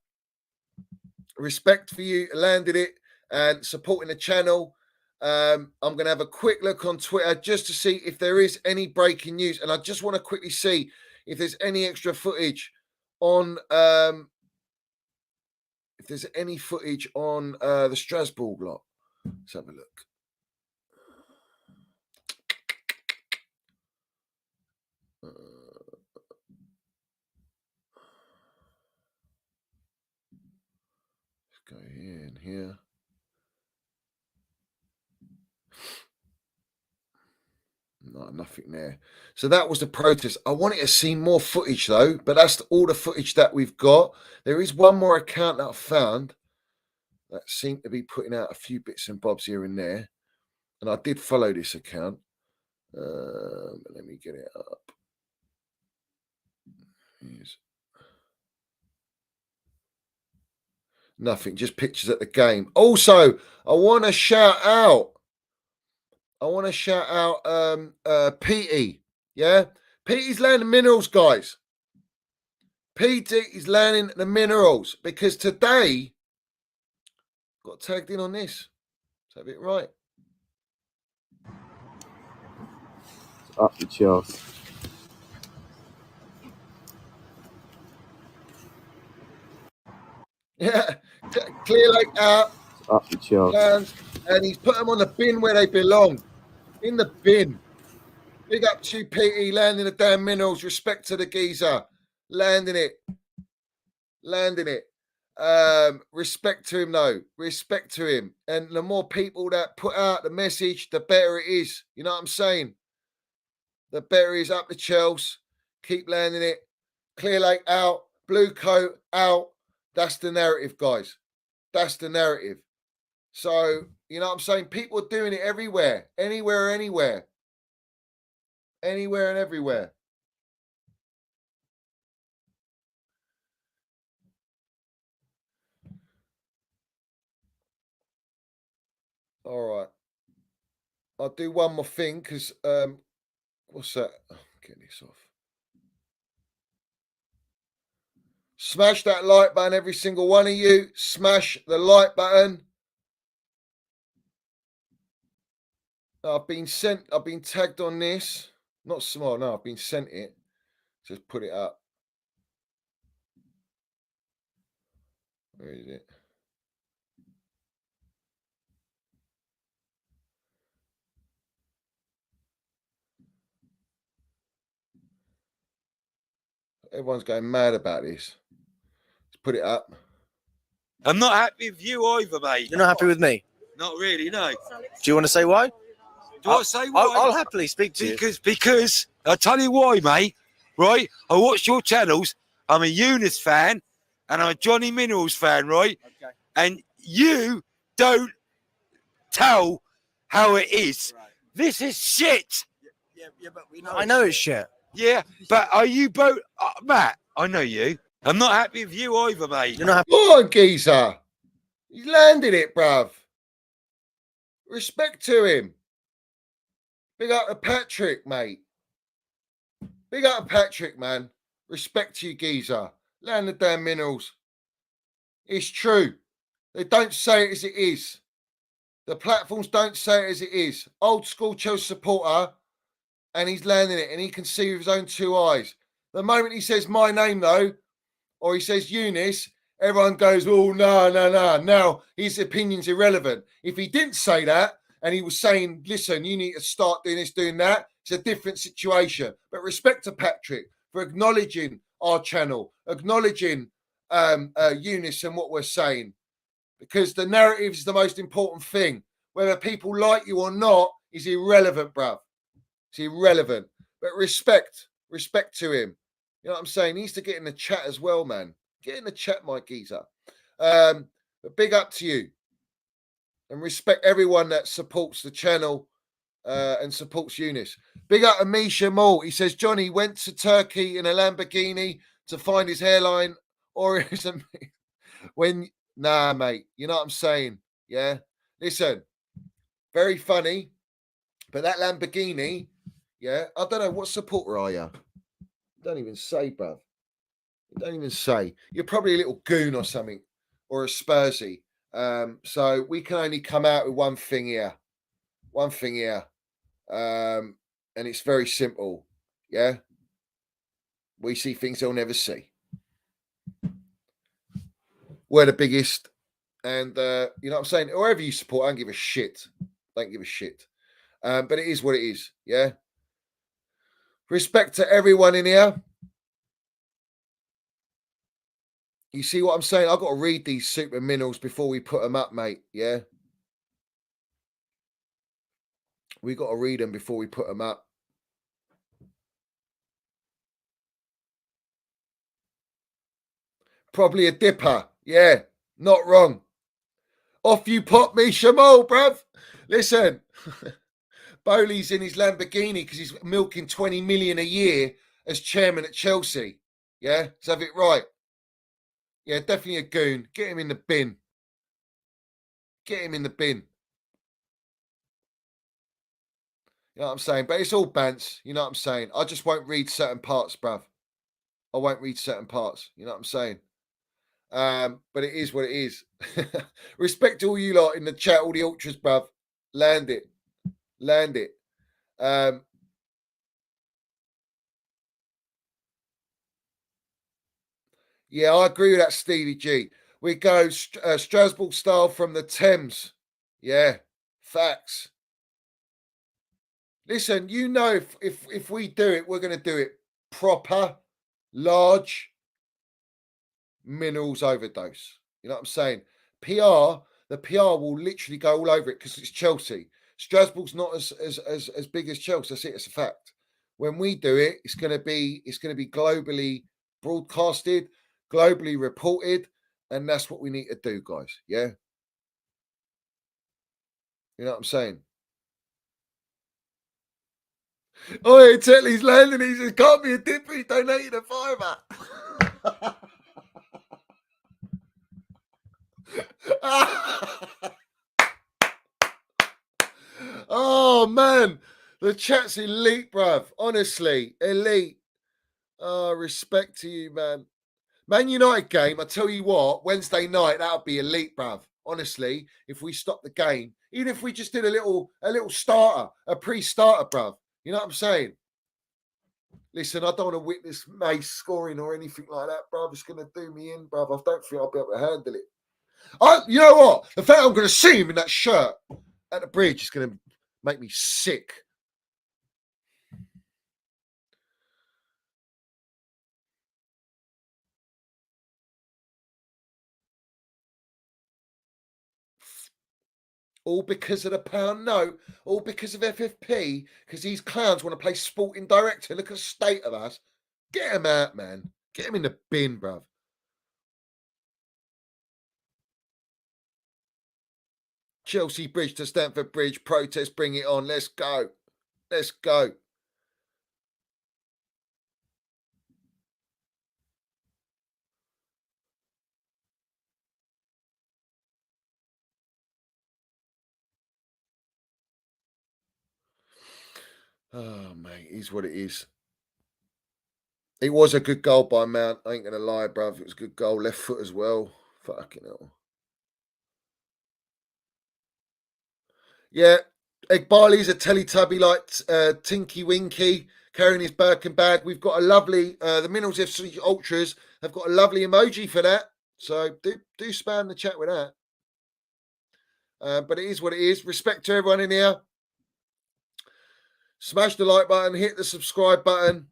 Respect for you. Landed it and supporting the channel. I'm going to have a quick look on Twitter just to see if there is any breaking news. And I just want to quickly see if there's any extra footage on the Strasbourg lot. Let's have a look. Let's go here and here. No, nothing there. So that was the protest. I wanted to see more footage though, but that's all the footage that we've got. There is one more account that I found that seemed to be putting out a few bits and bobs here and there. And I did follow this account. Let me get it up. Here's... Nothing, just pictures at the game. Also, I want to shout out Petey. Yeah, Petey's landing minerals, guys. Petey is landing the minerals because today got tagged in on this. Is that a bit right? It's up the Chelsea. Yeah, clear like out. It's up the Chelsea. And he's put them on the bin where they belong. In the bin. Big up to Petey, landing the damn minerals. Respect to the geezer. Landing it. Respect to him, though. Respect to him. And the more people that put out the message, the better it is. You know what I'm saying? The better it is. Up the Chelsea. Keep landing it. Clear Lake out. Blue coat out. That's the narrative, guys. That's the narrative. So, you know what I'm saying? People are doing it everywhere. Anywhere. Anywhere and everywhere. All right. I'll do one more thing because, what's that? Oh, get this off. Smash that like button, every single one of you. Smash the like button. I've been tagged on this. Not small, no, I've been sent it. Just put it up. Where is it? Everyone's going mad about this. Let's put it up. I'm not happy with you either, mate. You're not happy with me? Not really, no. Do you want to say why? Do I say why? I'll happily speak to you. Because I'll tell you why, mate. Right? I watch your channels. I'm a Eunice fan and I'm a Johnny Minerals fan, right? Okay. And you don't tell how it is. Right. This is shit. Yeah, but we know. I know it's shit. Yeah, but are you both, Matt? I know you. I'm not happy with you either, mate. You're not happy. Go on, geezer. He's landed it, bruv. Respect to him. Big up to Patrick, mate. Big up to Patrick, man. Respect to you, geezer. Land the damn minerals. It's true. They don't say it as it is. The platforms don't say it as it is. Old school Chelsea supporter, and he's landing it, and he can see with his own two eyes. The moment he says my name, though, or he says Eunice, everyone goes, oh, no. Now his opinion's irrelevant. If he didn't say that, and he was saying, listen, you need to start doing this, doing that, it's a different situation. But respect to Patrick for acknowledging our channel, acknowledging Eunice and what we're saying. Because the narrative is the most important thing. Whether people like you or not is irrelevant, bruv. It's irrelevant. But respect to him. You know what I'm saying? He needs to get in the chat as well, man. Get in the chat, my geezer. But big up to you. And respect everyone that supports the channel and supports Eunice. Big up to Misha Mall. He says, Johnny went to Turkey in a Lamborghini to find his hairline. Or is it when... Nah, mate. You know what I'm saying? Yeah? Listen. Very funny. But that Lamborghini, yeah, I don't know. What supporter are you? Don't even say, bruv. Don't even say. You're probably a little goon or something. Or a Spursy. So we can only come out with one thing here. One thing here. And it's very simple. Yeah? We see things they'll never see. We're the biggest. And, you know what I'm saying? Whoever you support, I don't give a shit. Don't give a shit. But it is what it is. Yeah? Respect to everyone in here. You see what I'm saying? I've got to read these super minerals before we put them up, mate. Yeah? We got to read them before we put them up. Probably a dipper. Yeah, not wrong. Off you pop me, Shamal, bruv. Listen, Bowley's in his Lamborghini because he's milking 20 million a year as chairman at Chelsea. Yeah, let's have it right. Yeah, definitely a goon. Get him in the bin. Get him in the bin. You know what I'm saying? But it's all bants. You know what I'm saying? I just won't read certain parts, bruv. I won't read certain parts. You know what I'm saying? But it is what it is. Respect to all you lot in the chat, all the ultras, bruv. Land it. Land it. Yeah, I agree with that, Stevie G. We go Strasbourg style from the Thames. Yeah, facts. Listen, you know, if we do it, we're going to do it proper, large, minerals overdose. You know what I'm saying? The PR will literally go all over it because it's Chelsea. Strasbourg's not as big as Chelsea. That's it. It's a fact. When we do it, it's going to be globally broadcasted, globally reported, and that's what we need to do, guys. Yeah. You know what I'm saying? Oh, Tetley's landing. He says, can't be a dip. He donated a £5. Oh, man. The chat's elite, bruv. Honestly, elite. Oh, respect to you, man. Man United game, I tell you what, Wednesday night, that would be elite, bruv. Honestly, if we stop the game, even if we just did a little starter, a pre-starter, bruv. You know what I'm saying? Listen, I don't want to witness Mace scoring or anything like that, bruv. It's going to do me in, bruv. I don't think I'll be able to handle it. You know what? The fact I'm going to see him in that shirt at the bridge is going to make me sick. All because of the pound note. All because of FFP. Because these clowns want to play sporting director. Look at the state of us. Get him out, man. Get him in the bin, bruv. Chelsea Bridge to Stamford Bridge. Protest, bring it on. Let's go. Let's go. Oh, mate, it is what it is. It was a good goal by Mount. I ain't going to lie, bruv. It was a good goal. Left foot as well. Fucking hell. Yeah, Igbali's a Teletubby like Tinky Winky carrying his Birkin bag. We've got a lovely, the Minerals FC Ultras have got a lovely emoji for that. So do spam the chat with that. But it is what it is. Respect to everyone in here. Smash the like button, hit the subscribe button,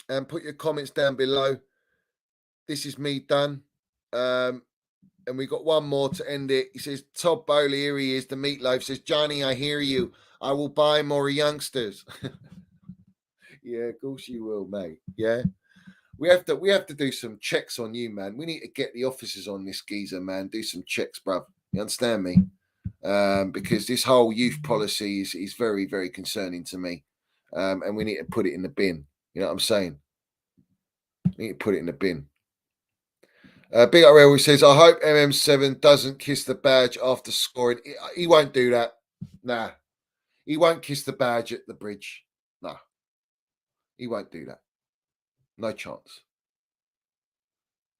and put your comments down below. This is me done. And we got one more to end it. He says, Todd Bowley, here he is, the meatloaf. Says, Johnny, I hear you. I will buy more youngsters. Yeah, of course you will, mate. Yeah. We have to do some checks on you, man. We need to get the officers on this geezer, man. Do some checks, bruv. You understand me? Because this whole youth policy is very, very concerning to me. And we need to put it in the bin. You know what I'm saying? We need to put it in the bin. Big RL says, I hope MM7 doesn't kiss the badge after scoring. He won't do that. Nah. He won't kiss the badge at the bridge. Nah. He won't do that. No chance.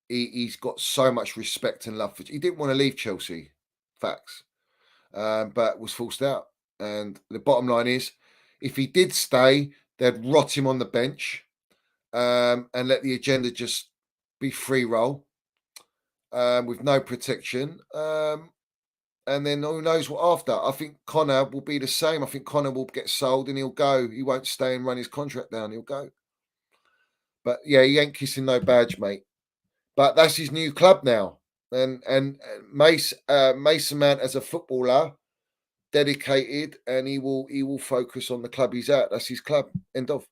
He's got so much respect and love for. He didn't want to leave Chelsea. Facts. But was forced out. And the bottom line is, if he did stay, they'd rot him on the bench and let the agenda just be free roll. With no protection. And then who knows what after. I think Connor will be the same. I think Connor will get sold and he'll go. He won't stay and run his contract down. He'll go. But yeah, he ain't kissing no badge, mate. But that's his new club now. And Mason Mount as a footballer, dedicated, and he will focus on the club he's at. That's his club. End of.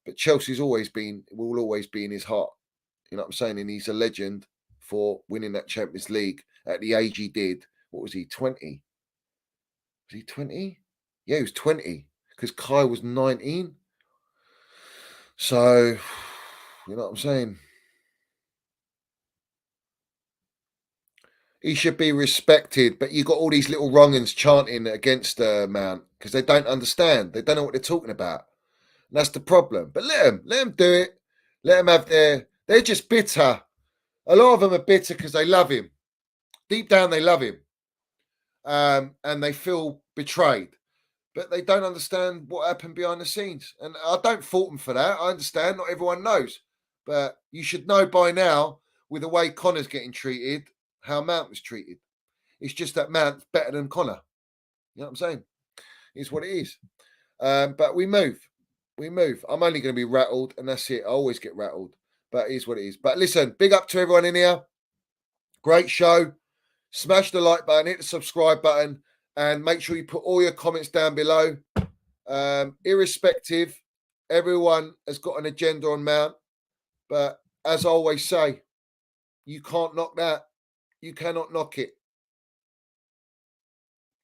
But Chelsea's will always be in his heart. You know what I'm saying? And he's a legend for winning that Champions League at the age he did. What was he, 20? Was he 20? Yeah, he was 20 because Kai was 19. So, you know what I'm saying? He should be respected, but you got all these little wrong'uns chanting against Mount because they don't understand. They don't know what they're talking about. And that's the problem. But let them do it. Let them have they're just bitter. A lot of them are bitter because they love him. Deep down, they love him. And they feel betrayed. But they don't understand what happened behind the scenes. And I don't fault them for that. I understand. Not everyone knows. But you should know by now, with the way Connor's getting treated, how Mount was treated. It's just that Mount's better than Connor. You know what I'm saying? It's what it is. But we move. I'm only going to be rattled, and that's it. I always get rattled. But it is what it is. But listen, big up to everyone in here. Great show. Smash the like button, hit the subscribe button, and make sure you put all your comments down below. Irrespective, everyone has got an agenda on Mount. But as I always say, you can't knock that. You cannot knock it.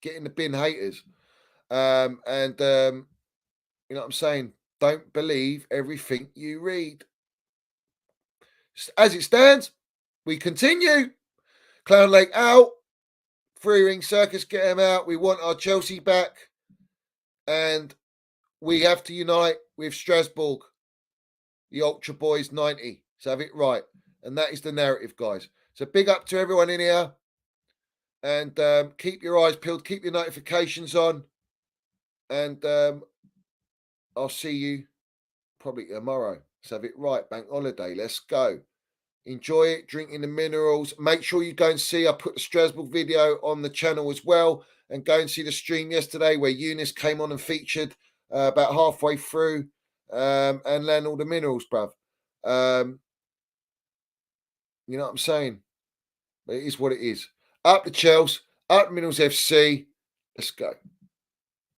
Get in the bin, haters. You know what I'm saying? Don't believe everything you read. As it stands, we continue. Clown Lake out. Free Ring Circus, get him out. We want our Chelsea back. And we have to unite with Strasbourg, the Ultra Boys 90. So have it right. And that is the narrative, guys. So big up to everyone in here. And keep your eyes peeled. Keep your notifications on. And I'll see you probably tomorrow. So have it right. Bank holiday. Let's go. Enjoy it. Drinking the minerals. Make sure you go and see. I put the Strasbourg video on the channel as well. And go and see the stream yesterday where Eunice came on and featured about halfway through. And learn all the minerals, bruv. You know what I'm saying? It is what it is. Up the Chelsea, up Minerals FC. Let's go.